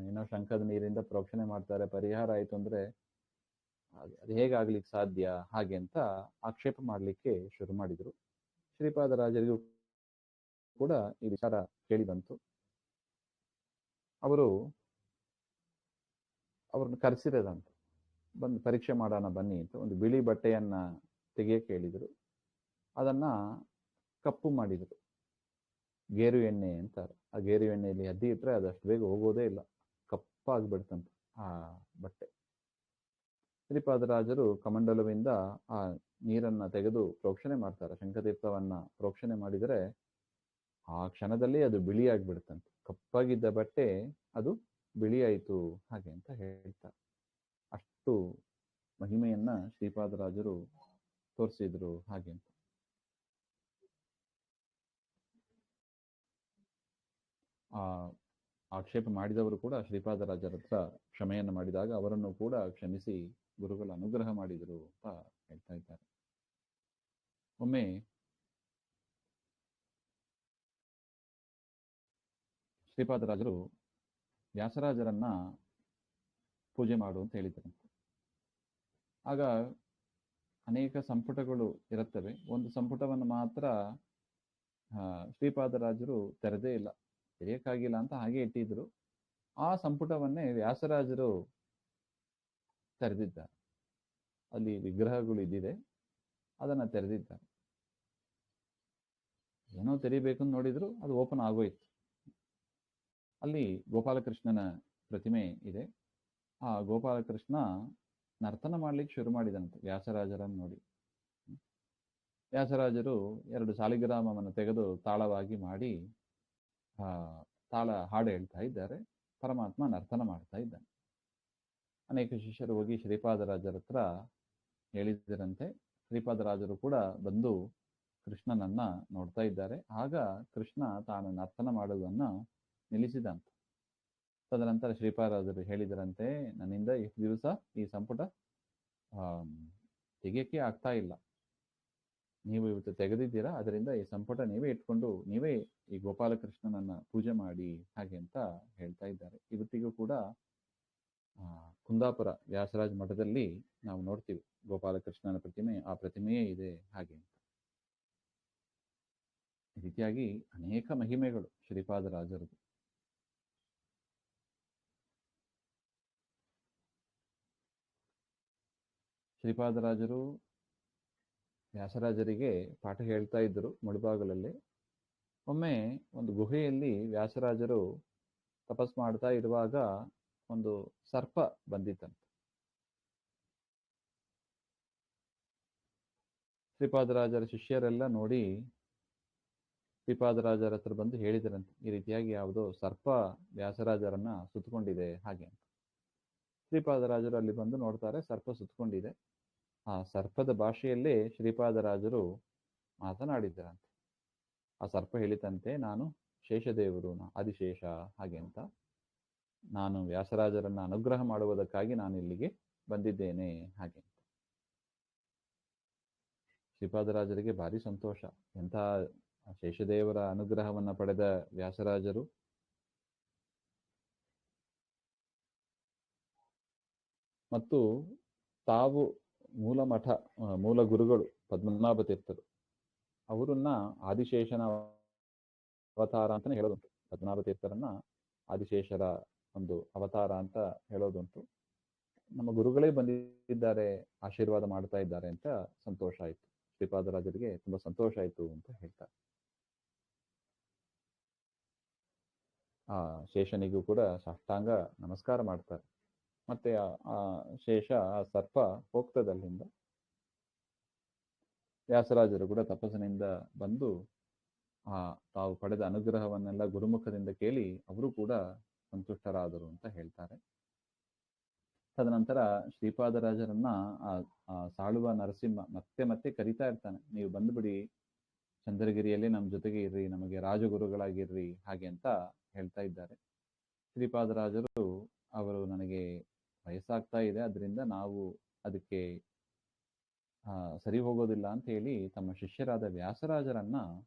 ಏನೋ ಶಂಖದ ನೀರಿಂದ ಪ್ರೋಕ್ಷಣೆ ಮಾಡ್ತಾರೆ, ಪರಿಹಾರ ಆಯಿತು ಅಂದ್ರೆ ಅದು ಹೇಗಾಗ್ಲಿಕ್ಕೆ ಸಾಧ್ಯ ಹಾಗೆ ಅಂತ ಆಕ್ಷೇಪ ಮಾಡಲಿಕ್ಕೆ ಶುರು ಮಾಡಿದರು. ಶ್ರೀಪಾದರಾಜರಿಗೂ ಕೂಡ ಈ ವಿಚಾರ ಕೇಳಿ ಬಂತು. ಅವ್ರನ್ನ ಕರೆಸಿರೋದಂತ, ಬಂದು ಪರೀಕ್ಷೆ ಮಾಡೋಣ ಬನ್ನಿ ಅಂತ ಒಂದು ಬಿಳಿ ಬಟ್ಟೆಯನ್ನ ತೆಗೆಯಕ್ಕೆ ಹೇಳಿದರು. ಅದನ್ನ ಕಪ್ಪು ಮಾಡಿದರು, ಗೇರು ಎಣ್ಣೆ ಅಂತಾರೆ. ಆ ಗೇರು ಎಣ್ಣೆಯಲ್ಲಿ ಅದ್ದಿ ಇಟ್ಟರೆ ಅದಷ್ಟು ಬೇಗ ಹೋಗೋದೇ ಇಲ್ಲ, ಕಪ್ಪಾಗ್ಬಿಡ್ತಂತೆ ಆ ಬಟ್ಟೆ. ಶ್ರೀಪಾದರಾಜರು ಕಮಂಡಲವಿಂದ ಆ ನೀರನ್ನ ತೆಗೆದು ಪ್ರೋಕ್ಷಣೆ ಮಾಡ್ತಾರೆ. ಶಂಖತೀರ್ಥವನ್ನ ಪ್ರೋಕ್ಷಣೆ ಮಾಡಿದರೆ ಆ ಕ್ಷಣದಲ್ಲಿ ಅದು ಬಿಳಿ ಆಗ್ಬಿಡುತ್ತಂತೆ. ಕಪ್ಪಾಗಿದ್ದ ಬಟ್ಟೆ ಅದು ಬಿಳಿ ಆಯಿತು ಹಾಗೆ ಅಂತ ಹೇಳ್ತಾರೆ. ಅಷ್ಟು ಮಹಿಮೆಯನ್ನ ಶ್ರೀಪಾದರಾಜರು ತೋರಿಸಿದ್ರು ಹಾಗೆ ಅಂತ. ಆ ಆಕ್ಷೇಪ ಮಾಡಿದವರು ಕೂಡ ಶ್ರೀಪಾದರಾಜರ ಹತ್ರ ಕ್ಷಮೆಯನ್ನು ಮಾಡಿದಾಗ ಅವರನ್ನು ಕೂಡ ಕ್ಷಮಿಸಿ ಗುರುಗಳ ಅನುಗ್ರಹ ಮಾಡಿದರು ಅಂತ ಹೇಳ್ತಾ ಇದ್ದಾರೆ. ಒಮ್ಮೆ ಶ್ರೀಪಾದರಾಜರು ವ್ಯಾಸರಾಜರನ್ನ ಪೂಜೆ ಮಾಡು ಅಂತ ಹೇಳಿದ್ರಂತೆ. ಆಗ ಅನೇಕ ಸಂಪುಟಗಳು ಇರುತ್ತವೆ. ಒಂದು ಸಂಪುಟವನ್ನು ಮಾತ್ರ ಶ್ರೀಪಾದರಾಜರು ತೆರೆದೇ ಇಲ್ಲ, ತೆರೆಯಕ್ಕಾಗಿಲ್ಲ ಅಂತ ಹಾಗೆ ಇಟ್ಟಿದ್ರು. ಆ ಸಂಪುಟವನ್ನೇ ವ್ಯಾಸರಾಜರು ತೆರೆದಿದ್ದಾರೆ. ಅಲ್ಲಿ ವಿಗ್ರಹಗಳು ಇದ್ದಿದೆ, ಅದನ್ನ ತೆರೆದಿದ್ದಾರೆ. ಏನೋ ತೆರಿಬೇಕು ನೋಡಿದ್ರು, ಅದು ಓಪನ್ ಆಗೋಯ್ತು. ಅಲ್ಲಿ ಗೋಪಾಲಕೃಷ್ಣನ ಪ್ರತಿಮೆ ಇದೆ. ಆ ಗೋಪಾಲಕೃಷ್ಣ ನರ್ತನ ಮಾಡ್ಲಿಕ್ಕೆ ಶುರು ಮಾಡಿದಂತೆ ವ್ಯಾಸರಾಜರನ್ನು ನೋಡಿ. ವ್ಯಾಸರಾಜರು 2 ಸಾಲಿಗ್ರಾಮವನ್ನು ತೆಗೆದು ತಾಳವಾಗಿ ಮಾಡಿ ತಾಳ ಹಾಡು ಹೇಳ್ತಾ ಇದ್ದಾರೆ. ಪರಮಾತ್ಮ ನರ್ತನ ಮಾಡ್ತಾ ಇದ್ದಾನೆ. ಅನೇಕ ಶಿಷ್ಯರು ಹೋಗಿ ಶ್ರೀಪಾದರಾಜರ ಹತ್ರ ಹೇಳಿದರಂತೆ. ಶ್ರೀಪಾದರಾಜರು ಕೂಡ ಬಂದು ಕೃಷ್ಣನನ್ನ ನೋಡ್ತಾ ಇದ್ದಾರೆ. ಆಗ ಕೃಷ್ಣ ತಾನು ನರ್ತನ ಮಾಡುವುದನ್ನ ನಿಲ್ಲಿಸಿದಂತೆ. ತದನಂತರ ಶ್ರೀಪಾದರಾಜರು ಹೇಳಿದರಂತೆ, ನನ್ನಿಂದ ಇಷ್ಟು ದಿವಸ ಈ ಸಂಪುಟ ತೆಗೆಯಕ್ಕೆ ಆಗ್ತಾ ಇಲ್ಲ, ನೀವು ಇವತ್ತು ತೆಗೆದಿದ್ದೀರಾ, ಅದರಿಂದ ಈ ಸಂಪುಟ ನೀವೇ ಇಟ್ಕೊಂಡು ನೀವೇ ಈ ಗೋಪಾಲಕೃಷ್ಣನನ್ನ ಪೂಜೆ ಮಾಡಿ ಹಾಗೆ ಅಂತ ಹೇಳ್ತಾ ಇದ್ದಾರೆ. ಇವತ್ತಿಗೂ ಕೂಡ ಕುಂದಾಪುರ ವ್ಯಾಸರಾಜ ಮಠದಲ್ಲಿ ನಾವು ನೋಡ್ತೀವಿ ಗೋಪಾಲಕೃಷ್ಣನ ಪ್ರತಿಮೆ, ಆ ಪ್ರತಿಮೆಯೇ ಇದೆ ಹಾಗೆ ಅಂತ. ಈ ರೀತಿಯಾಗಿ ಅನೇಕ ಮಹಿಮೆಗಳು ಶ್ರೀಪಾದರಾಜರದು. ಶ್ರೀಪಾದರಾಜರು ವ್ಯಾಸರಾಜರಿಗೆ ಪಾಠ ಹೇಳ್ತಾ ಇದ್ದರು ಮುಳುಬಾಗಲಲ್ಲಿ. ಒಮ್ಮೆ ಒಂದು ಗುಹೆಯಲ್ಲಿ ವ್ಯಾಸರಾಜರು ತಪಸ್ ಮಾಡ್ತಾ ಇರುವಾಗ ಒಂದು ಸರ್ಪ ಬಂದಿತ್ತಂತೆ. ಶ್ರೀಪಾದರಾಜರ ಶಿಷ್ಯರೆಲ್ಲ ನೋಡಿ ಶ್ರೀಪಾದರಾಜರ ಹತ್ರ ಬಂದು ಹೇಳಿದರಂತೆ, ಈ ರೀತಿಯಾಗಿ ಯಾವುದೋ ಸರ್ಪ ವ್ಯಾಸರಾಜರನ್ನ ಸುತ್ತಕೊಂಡಿದೆ ಹಾಗೆ ಅಂತ. ಶ್ರೀಪಾದರಾಜರು ಅಲ್ಲಿ ಬಂದು ನೋಡ್ತಾರೆ, ಸರ್ಪ ಸುತ್ತಕೊಂಡಿದೆ. ಆ ಸರ್ಪದ ಭಾಷೆಯಲ್ಲೇ ಶ್ರೀಪಾದರಾಜರು ಮಾತನಾಡಿದ್ದರಂತೆ. ಆ ಸರ್ಪ ಹೇಳಿತಂತೆ, ನಾನು ಶೇಷದೇವರು, ಆದಿಶೇಷ ಹಾಗೆ ಅಂತ, ನಾನು ವ್ಯಾಸರಾಜರನ್ನ ಅನುಗ್ರಹ ಮಾಡುವುದಕ್ಕಾಗಿ ನಾನು ಇಲ್ಲಿಗೆ ಬಂದಿದ್ದೇನೆ ಹಾಗೆ ಅಂತ. ಶ್ರೀಪಾದರಾಜರಿಗೆ ಭಾರಿ ಸಂತೋಷ. ಎಂಥ ಶೇಷದೇವರ ಅನುಗ್ರಹವನ್ನ ಪಡೆದ ವ್ಯಾಸರಾಜರು. ಮತ್ತು ತಾವು ಮೂಲ ಗುರುಗಳು ಪದ್ಮನಾಭ ತೀರ್ಥರು, ಅವರನ್ನ ಆದಿಶೇಷನ ಅವತಾರ ಅಂತಾನೆ ಹೇಳೋದುಂಟು. ಪದ್ಮನಾಭ ತೀರ್ಥರನ್ನ ಆದಿಶೇಷರ ಒಂದು ಅವತಾರ ಅಂತ ಹೇಳೋದುಂಟು. ನಮ್ಮ ಗುರುಗಳೇ ಬಂದಿದ್ದಾರೆ, ಆಶೀರ್ವಾದ ಮಾಡ್ತಾ ಇದ್ದಾರೆ ಅಂತ ಸಂತೋಷ ಆಯ್ತು. ಶ್ರೀಪಾದರಾಜರಿಗೆ ತುಂಬಾ ಸಂತೋಷ ಆಯ್ತು ಅಂತ ಹೇಳ್ತಾರೆ. ಆ ಶೇಷನಿಗೂ ಕೂಡ ಸಾಷ್ಟಾಂಗ ನಮಸ್ಕಾರ ಮಾಡ್ತಾರೆ. ಮತ್ತೆ ಆ ಶೇಷ, ಆ ಸರ್ಪ ಹೋಗ್ತದಲ್ಲಿಂದ. ವ್ಯಾಸರಾಜರು ಕೂಡ ತಪಸ್ಸಿನಿಂದ ಬಂದು ತಾವು ಪಡೆದ ಅನುಗ್ರಹವನ್ನೆಲ್ಲ ಗುರುಮುಖದಿಂದ ಕೇಳಿ ಅವರು ಕೂಡ ಸಂತುಷ್ಟರಾದರು ಅಂತ ಹೇಳ್ತಾರೆ. ತದನಂತರ ಶ್ರೀಪಾದರಾಜರನ್ನ ಆ ಸಾಳುವ ನರಸಿಂಹ ಮತ್ತೆ ಮತ್ತೆ ಕರಿತಾ ಇರ್ತಾನೆ, ನೀವು ಬಂದುಬಿಡಿ ಚಂದ್ರಗಿರಿಯಲ್ಲಿ ನಮ್ಮ ಜೊತೆಗೆ ಇರ್ರಿ, ನಮಗೆ ರಾಜಗುರುಗಳಾಗಿರ್ರಿ ಹಾಗೆ ಅಂತ ಹೇಳ್ತಾ ಇದ್ದಾರೆ. ಶ್ರೀಪಾದರಾಜರು ಅವರು ನನಗೆ ವಯಸ್ಸಾಗ್ತಾ ಇದೆ, ಅದರಿಂದ ನಾವು ಅದಕ್ಕೆ ಸರಿ ಹೋಗೋದಿಲ್ಲ ಅಂತ ಹೇಳಿ ತಮ್ಮ ಶಿಷ್ಯರಾದ ವ್ಯಾಸರಾಜರನ್ನ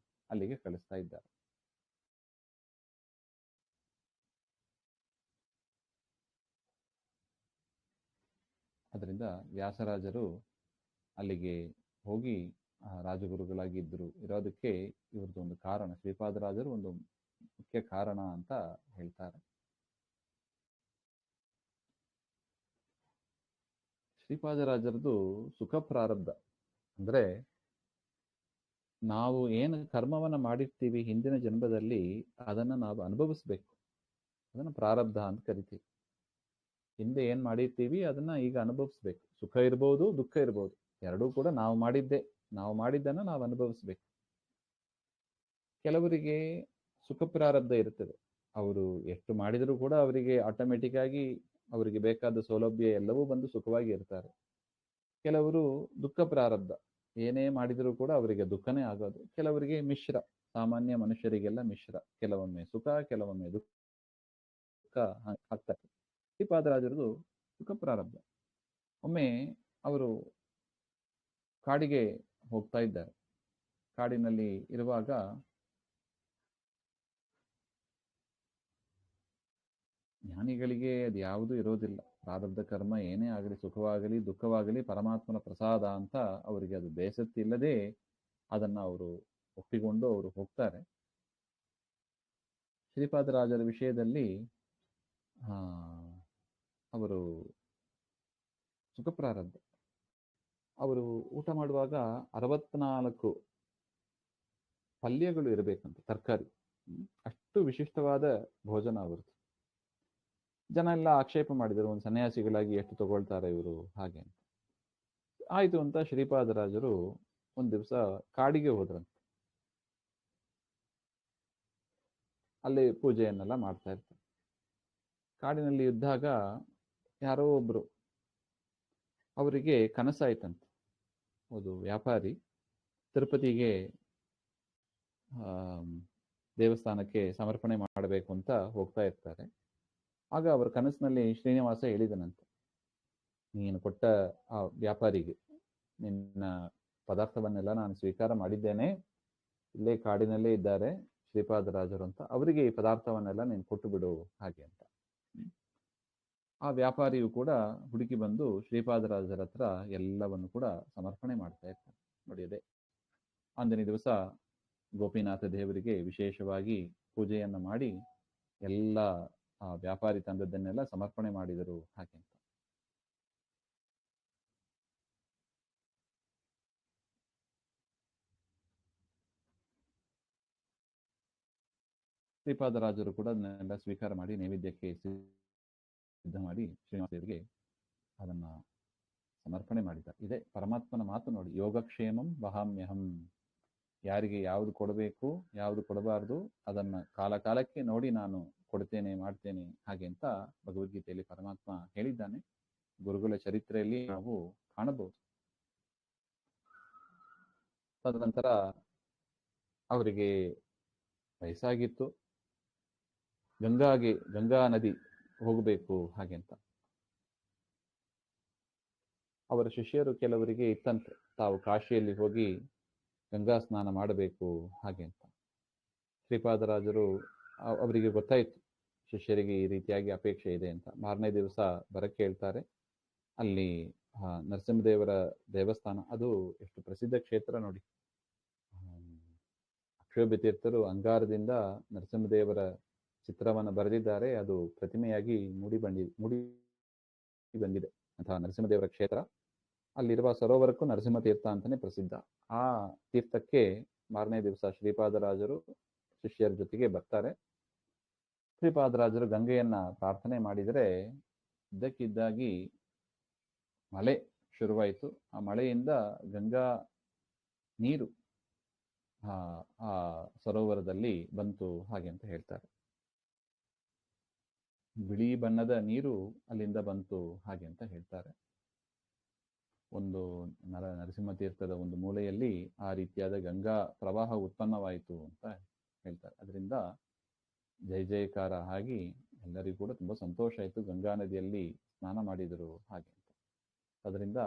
ಅಲ್ಲಿಗೆ ಕಳಿಸ್ತಾ ಇದ್ದಾರೆ. ಅದರಿಂದ ವ್ಯಾಸರಾಜರು ಅಲ್ಲಿಗೆ ಹೋಗಿ ರಾಜಗುರುಗಳಾಗಿದ್ದರು ಇರೋದಕ್ಕೆ ಇವ್ರದ್ದು ಒಂದು ಕಾರಣ, ಶ್ರೀಪಾದರಾಜರು ಒಂದು ಮುಖ್ಯ ಕಾರಣ ಅಂತ ಹೇಳ್ತಾರೆ. ಶ್ರೀಪಾದರಾಜರದು ಸುಖ ಪ್ರಾರಬ್ಧ ಅಂದ್ರೆ, ನಾವು ಏನು ಕರ್ಮವನ್ನ ಮಾಡಿರ್ತೀವಿ ಹಿಂದಿನ ಜನ್ಮದಲ್ಲಿ ಅದನ್ನ ನಾವು ಅನುಭವಿಸ್ಬೇಕು. ಅದನ್ನ ಪ್ರಾರಬ್ಧ ಅಂತ ಕರಿತೀವಿ. ಹಿಂದೆ ಏನ್ ಮಾಡಿರ್ತೀವಿ ಅದನ್ನ ಈಗ ಅನುಭವಿಸ್ಬೇಕು. ಸುಖ ಇರ್ಬೋದು, ದುಃಖ ಇರ್ಬೋದು, ಎರಡೂ ಕೂಡ ನಾವು ಮಾಡಿದ್ದನ್ನ ನಾವು ಅನುಭವಿಸ್ಬೇಕು. ಕೆಲವರಿಗೆ ಸುಖ ಪ್ರಾರಬ್ಧ ಇರ್ತದೆ. ಅವರು ಎಷ್ಟು ಮಾಡಿದರೂ ಕೂಡ ಅವರಿಗೆ ಆಟೋಮೆಟಿಕ್ ಆಗಿ ಅವರಿಗೆ ಬೇಕಾದ ಸೌಲಭ್ಯ ಎಲ್ಲವೂ ಬಂದು ಸುಖವಾಗಿ ಇರ್ತಾರೆ. ಕೆಲವರು ದುಃಖ ಪ್ರಾರಬ್ಧ, ಏನೇ ಮಾಡಿದರೂ ಕೂಡ ಅವರಿಗೆ ದುಃಖನೇ ಆಗೋದು. ಕೆಲವರಿಗೆ ಮಿಶ್ರ, ಸಾಮಾನ್ಯ ಮನುಷ್ಯರಿಗೆಲ್ಲ ಮಿಶ್ರ, ಕೆಲವೊಮ್ಮೆ ಸುಖ ಕೆಲವೊಮ್ಮೆ ದುಃಖ ಆಗ್ತಾರೆ. ಶ್ರೀಪಾದರಾಜರದು ಸುಖ ಪ್ರಾರಬ್ಧ. ಒಮ್ಮೆ ಅವರು ಕಾಡಿಗೆ ಹೋಗ್ತಾ ಇದ್ದಾರೆ. ಕಾಡಿನಲ್ಲಿ ಇರುವಾಗ ಜ್ಞಾನಿಗಳಿಗೆ ಅದು ಯಾವುದೂ ಇರೋದಿಲ್ಲ. ಪ್ರಾರಬ್ಧ ಕರ್ಮ ಏನೇ ಆಗಲಿ, ಸುಖವಾಗಲಿ ದುಃಖವಾಗಲಿ ಪರಮಾತ್ಮನ ಪ್ರಸಾದ ಅಂತ ಅವರಿಗೆ ಅದು ಬೇಸತ್ತಿಲ್ಲದೆ ಅದನ್ನು ಅವರು ಒಪ್ಪಿಕೊಂಡು ಅವರು ಹೋಗ್ತಾರೆ. ಶ್ರೀಪಾದರಾಜರ ವಿಷಯದಲ್ಲಿ ಅವರು ಸುಖ ಪ್ರಾರಬ್ಧ. ಅವರು ಊಟ ಮಾಡುವಾಗ 64 ಪಲ್ಯಗಳು ಇರಬೇಕಂತ, ತರಕಾರಿ. ಅಷ್ಟು ವಿಶಿಷ್ಟವಾದ ಭೋಜನ ಅವರದ್ದು. ಜನ ಎಲ್ಲ ಆಕ್ಷೇಪ ಮಾಡಿದರು, ಒಂದು ಸನ್ಯಾಸಿಗಳಾಗಿ ಎಷ್ಟು ತಗೊಳ್ತಾರೆ ಇವರು ಹಾಗೆ ಅಂತ. ಆಯಿತು ಅಂತ ಶ್ರೀಪಾದರಾಜರು ಒಂದು ದಿವಸ ಕಾಡಿಗೆ ಹೋದ್ರಂತೆ. ಅಲ್ಲಿ ಪೂಜೆಯನ್ನೆಲ್ಲ ಮಾಡ್ತಾ ಇರ್ತಾರೆ. ಕಾಡಿನಲ್ಲಿ ಇದ್ದಾಗ ಯಾರೋ ಒಬ್ರು ಅವರಿಗೆ ಕನಸಾಯ್ತಂತೆ. ಒಂದು ವ್ಯಾಪಾರಿ ತಿರುಪತಿಗೆ ದೇವಸ್ಥಾನಕ್ಕೆ ಸಮರ್ಪಣೆ ಮಾಡಬೇಕು ಅಂತ ಹೋಗ್ತಾ ಇರ್ತಾರೆ. ಆಗ ಅವರ ಕನಸಿನಲ್ಲಿ ಶ್ರೀನಿವಾಸ ಹೇಳಿದನಂತೆ, ನೀನು ಕೊಟ್ಟ ಆ ವ್ಯಾಪಾರಿಗೆ ನಿನ್ನ ಪದಾರ್ಥವನ್ನೆಲ್ಲ ನಾನು ಸ್ವೀಕಾರ ಮಾಡಿದ್ದೇನೆ, ಇಲ್ಲೇ ಕಾಡಿನಲ್ಲೇ ಇದ್ದಾರೆ ಶ್ರೀಪಾದರಾಜರು ಅಂತ, ಅವರಿಗೆ ಈ ಪದಾರ್ಥವನ್ನೆಲ್ಲ ನೀನು ಕೊಟ್ಟು ಬಿಡು ಹಾಗೆ ಅಂತ. ಆ ವ್ಯಾಪಾರಿಯು ಕೂಡ ಹುಡುಕಿ ಬಂದು ಶ್ರೀಪಾದರಾಜರ ಹತ್ರ ಎಲ್ಲವನ್ನು ಕೂಡ ಸಮರ್ಪಣೆ ಮಾಡ್ತಾ ಇರ್ತಾರೆ. ನೋಡಿದೆ ಅಂದಿನ ದಿವಸ ಗೋಪಿನಾಥ ದೇವರಿಗೆ ವಿಶೇಷವಾಗಿ ಪೂಜೆಯನ್ನು ಮಾಡಿ ಎಲ್ಲ ಆ ವ್ಯಾಪಾರಿ ತಂದದ್ದನ್ನೆಲ್ಲ ಸಮರ್ಪಣೆ ಮಾಡಿದರು ಹಾಗೆ ಅಂತ. ಶ್ರೀಪಾದರಾಜರು ಕೂಡ ಅದನ್ನೆಲ್ಲ ಸ್ವೀಕಾರ ಮಾಡಿ ನೈವೇದ್ಯಕ್ಕೆ ಸಿದ್ಧ ಮಾಡಿ ಶ್ರೀನಿವಾಸರಿಗೆ ಅದನ್ನ ಸಮರ್ಪಣೆ ಮಾಡಿದ್ದಾರೆ. ಇದೇ ಪರಮಾತ್ಮನ ಮಾತು ನೋಡಿ, ಯೋಗಕ್ಷೇಮಂ ವಹಾಮ್ಯಹಂ. ಯಾರಿಗೆ ಯಾವುದು ಕೊಡಬೇಕು ಯಾವುದು ಕೊಡಬಾರದು ಅದನ್ನ ಕಾಲ ಕಾಲಕ್ಕೆ ನೋಡಿ ನಾನು ಕೊಡ್ತೇನೆ ಮಾಡ್ತೇನೆ ಹಾಗೆ ಅಂತ ಭಗವದ್ಗೀತೆಯಲ್ಲಿ ಪರಮಾತ್ಮ ಹೇಳಿದ್ದಾನೆ. ಗುರುಗಳ ಚರಿತ್ರೆಯಲ್ಲಿ ನಾವು ಕಾಣಬಹುದು. ತದನಂತರ ಅವರಿಗೆ ವಯಸ್ಸಾಗಿತ್ತು, ಗಂಗಾ ನದಿ ಹೋಗಬೇಕು ಹಾಗೆ ಅಂತ. ಅವರ ಶಿಷ್ಯರು ಕೆಲವರಿಗೆ ಇತ್ತಂತೆ, ತಾವು ಕಾಶಿಯಲ್ಲಿ ಹೋಗಿ ಗಂಗಾ ಸ್ನಾನ ಮಾಡಬೇಕು ಹಾಗೆ ಅಂತ. ಶ್ರೀಪಾದರಾಜರು ಅವರಿಗೆ ಗೊತ್ತಾಯಿತು ಶಿಷ್ಯರಿಗೆ ಈ ರೀತಿಯಾಗಿ ಅಪೇಕ್ಷೆ ಇದೆ ಅಂತ. ಮಾರನೇ ದಿವಸ ಬರಕ್ಕೆ ಹೇಳ್ತಾರೆ. ಅಲ್ಲಿ ನರಸಿಂಹದೇವರ ದೇವಸ್ಥಾನ, ಅದು ಎಷ್ಟು ಪ್ರಸಿದ್ಧ ಕ್ಷೇತ್ರ ನೋಡಿ. ಅಕ್ಷೋಭ್ಯ ತೀರ್ಥರು ಅಂಗಾರದಿಂದ ನರಸಿಂಹದೇವರ ಚಿತ್ರವನ್ನು ಬರೆದಿದ್ದಾರೆ. ಅದು ಪ್ರತಿಮೆಯಾಗಿ ಮೂಡಿ ಬಂದಿದೆ ಅಂತಹ ನರಸಿಂಹದೇವರ ಕ್ಷೇತ್ರ. ಅಲ್ಲಿರುವ ಸರೋವರಕ್ಕೂ ನರಸಿಂಹ ತೀರ್ಥ ಅಂತಾನೆ ಪ್ರಸಿದ್ಧ. ಆ ತೀರ್ಥಕ್ಕೆ ಮಾರನೇ ದಿವಸ ಶ್ರೀಪಾದರಾಜರು ಶಿಷ್ಯರ ಜೊತೆಗೆ ಬರ್ತಾರೆ. ಶ್ರೀಪಾದರಾಜರು ಗಂಗೆಯನ್ನ ಪ್ರಾರ್ಥನೆ ಮಾಡಿದರೆ ಇದ್ದಕ್ಕಿದ್ದಾಗಿ ಮಳೆ ಶುರುವಾಯಿತು. ಆ ಮಳೆಯಿಂದ ಗಂಗಾ ನೀರು ಆ ಸರೋವರದಲ್ಲಿ ಬಂತು ಹಾಗೆ ಅಂತ ಹೇಳ್ತಾರೆ. ಬಿಳಿ ಬಣ್ಣದ ನೀರು ಅಲ್ಲಿಂದ ಬಂತು ಹಾಗೆ ಅಂತ ಹೇಳ್ತಾರೆ. ಒಂದು ನರಸಿಂಹ ತೀರ್ಥದ ಒಂದು ಮೂಲೆಯಲ್ಲಿ ಆ ರೀತಿಯಾದ ಗಂಗಾ ಪ್ರವಾಹ ಉತ್ಪನ್ನವಾಯಿತು ಅಂತ ಹೇಳ್ತಾರೆ. ಅದರಿಂದ ಜಯ ಜಯಕಾರ ಆಗಿ ಎಲ್ಲರಿಗೂ ಕೂಡ ತುಂಬ ಸಂತೋಷ ಆಯಿತು. ಗಂಗಾ ನದಿಯಲ್ಲಿ ಸ್ನಾನ ಮಾಡಿದರು ಹಾಗೆ ಅಂತ. ಅದರಿಂದ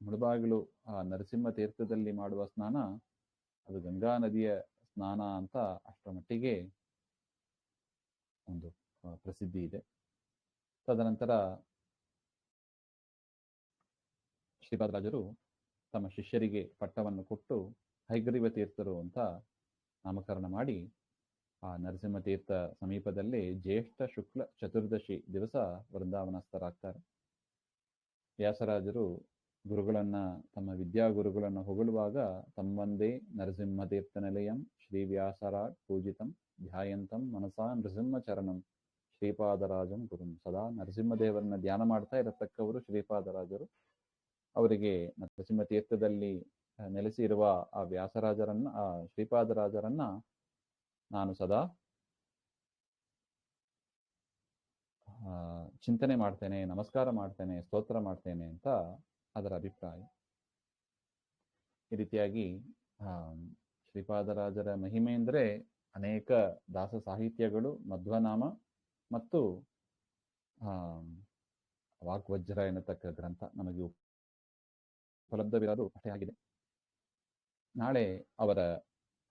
ಮುಳಬಾಗಿಲು ಆ ನರಸಿಂಹ ತೀರ್ಥದಲ್ಲಿ ಮಾಡುವ ಸ್ನಾನ ಅದು ಗಂಗಾ ನದಿಯ ಸ್ನಾನ ಅಂತ ಅಷ್ಟರ ಮಟ್ಟಿಗೆ ಒಂದು ಪ್ರಸಿದ್ಧಿ ಇದೆ. ತದನಂತರ ಶ್ರೀಪಾದರಾಜರು ತಮ್ಮ ಶಿಷ್ಯರಿಗೆ ಪಟ್ಟವನ್ನು ಕೊಟ್ಟು ಹೈಗ್ರೀವ ತೀರ್ಥರು ಅಂತ ನಾಮಕರಣ ಮಾಡಿ ಆ ನರಸಿಂಹ ತೀರ್ಥ ಸಮೀಪದಲ್ಲೇ ಜ್ಯೇಷ್ಠ ಶುಕ್ಲ ಚತುರ್ದಶಿ ದಿವಸ ವೃಂದಾವನಸ್ಥರಾಗ್ತಾರೆ. ವ್ಯಾಸರಾಜರು ಗುರುಗಳನ್ನ, ತಮ್ಮ ವಿದ್ಯಾಗುರುಗಳನ್ನ ಹೊಗಳುವಾಗ ತಮ್ಮಂದೇ ನರಸಿಂಹ ತೀರ್ಥ ನಿಲಯಂ ಶ್ರೀ ವ್ಯಾಸರಾಜ್ ಪೂಜಿತಂ ಧ್ಯಾಯಂತಂ ಮನಸಾ ನೃಸಿಂಹ ಚರಣಂ ಶ್ರೀಪಾದರಾಜಂ ಗುರುಂ. ಸದಾ ನರಸಿಂಹದೇವರನ್ನ ಧ್ಯಾನ ಮಾಡ್ತಾ ಇರತಕ್ಕವರು ಶ್ರೀಪಾದರಾಜರು. ಅವರಿಗೆ ನರಸಿಂಹ ತೀರ್ಥದಲ್ಲಿ ನೆಲೆಸಿ ಇರುವ ಆ ವ್ಯಾಸರಾಜರನ್ನ, ಆ ಶ್ರೀಪಾದರಾಜರನ್ನ ನಾನು ಸದಾ ಚಿಂತನೆ ಮಾಡ್ತೇನೆ, ನಮಸ್ಕಾರ ಮಾಡ್ತೇನೆ, ಸ್ತೋತ್ರ ಮಾಡ್ತೇನೆ ಅಂತ ಅದರ ಅಭಿಪ್ರಾಯ. ಈ ರೀತಿಯಾಗಿ ಶ್ರೀಪಾದರಾಜರ ಮಹಿಮೆ ಅಂದರೆ ಅನೇಕ ದಾಸ ಸಾಹಿತ್ಯಗಳು, ಮಧ್ವನಾಮ ಮತ್ತು ವಾಗ್ವಜ್ರ ಎನ್ನತಕ್ಕ ಗ್ರಂಥ ನಮಗೆ ಉಪಲಬ್ಧವಿರೋದು ಅಷ್ಟೇ ಆಗಿದೆ. ನಾಳೆ ಅವರ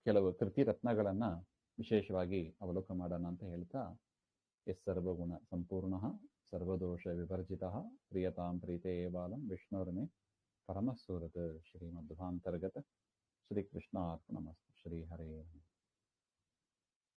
ಕೆಲವು ಕೃತಿ ರತ್ನಗಳನ್ನು ವಿಶೇಷವಾಗಿ ಅವಲೋಕನ ಮಾಡೋಣ ಅಂತ ಹೇಳ್ತಾ, ಎಸ್ ಸರ್ವಗುಣ ಸಂಪೂರ್ಣ ಸರ್ವದೋಷ ವಿವರ್ಜಿತ ಪ್ರಿಯತಾಂ ಪ್ರೀತೆ ಬಾಲಂ ವಿಷ್ಣುರ್ಮೆ ಪರಮಸೂರತ್ ಶ್ರೀಮಧ್ವಾಂತರ್ಗತ ಶ್ರೀಕೃಷ್ಣಾರ್ಪಣಮಸ್ತು. ಶ್ರೀ ಹರೇ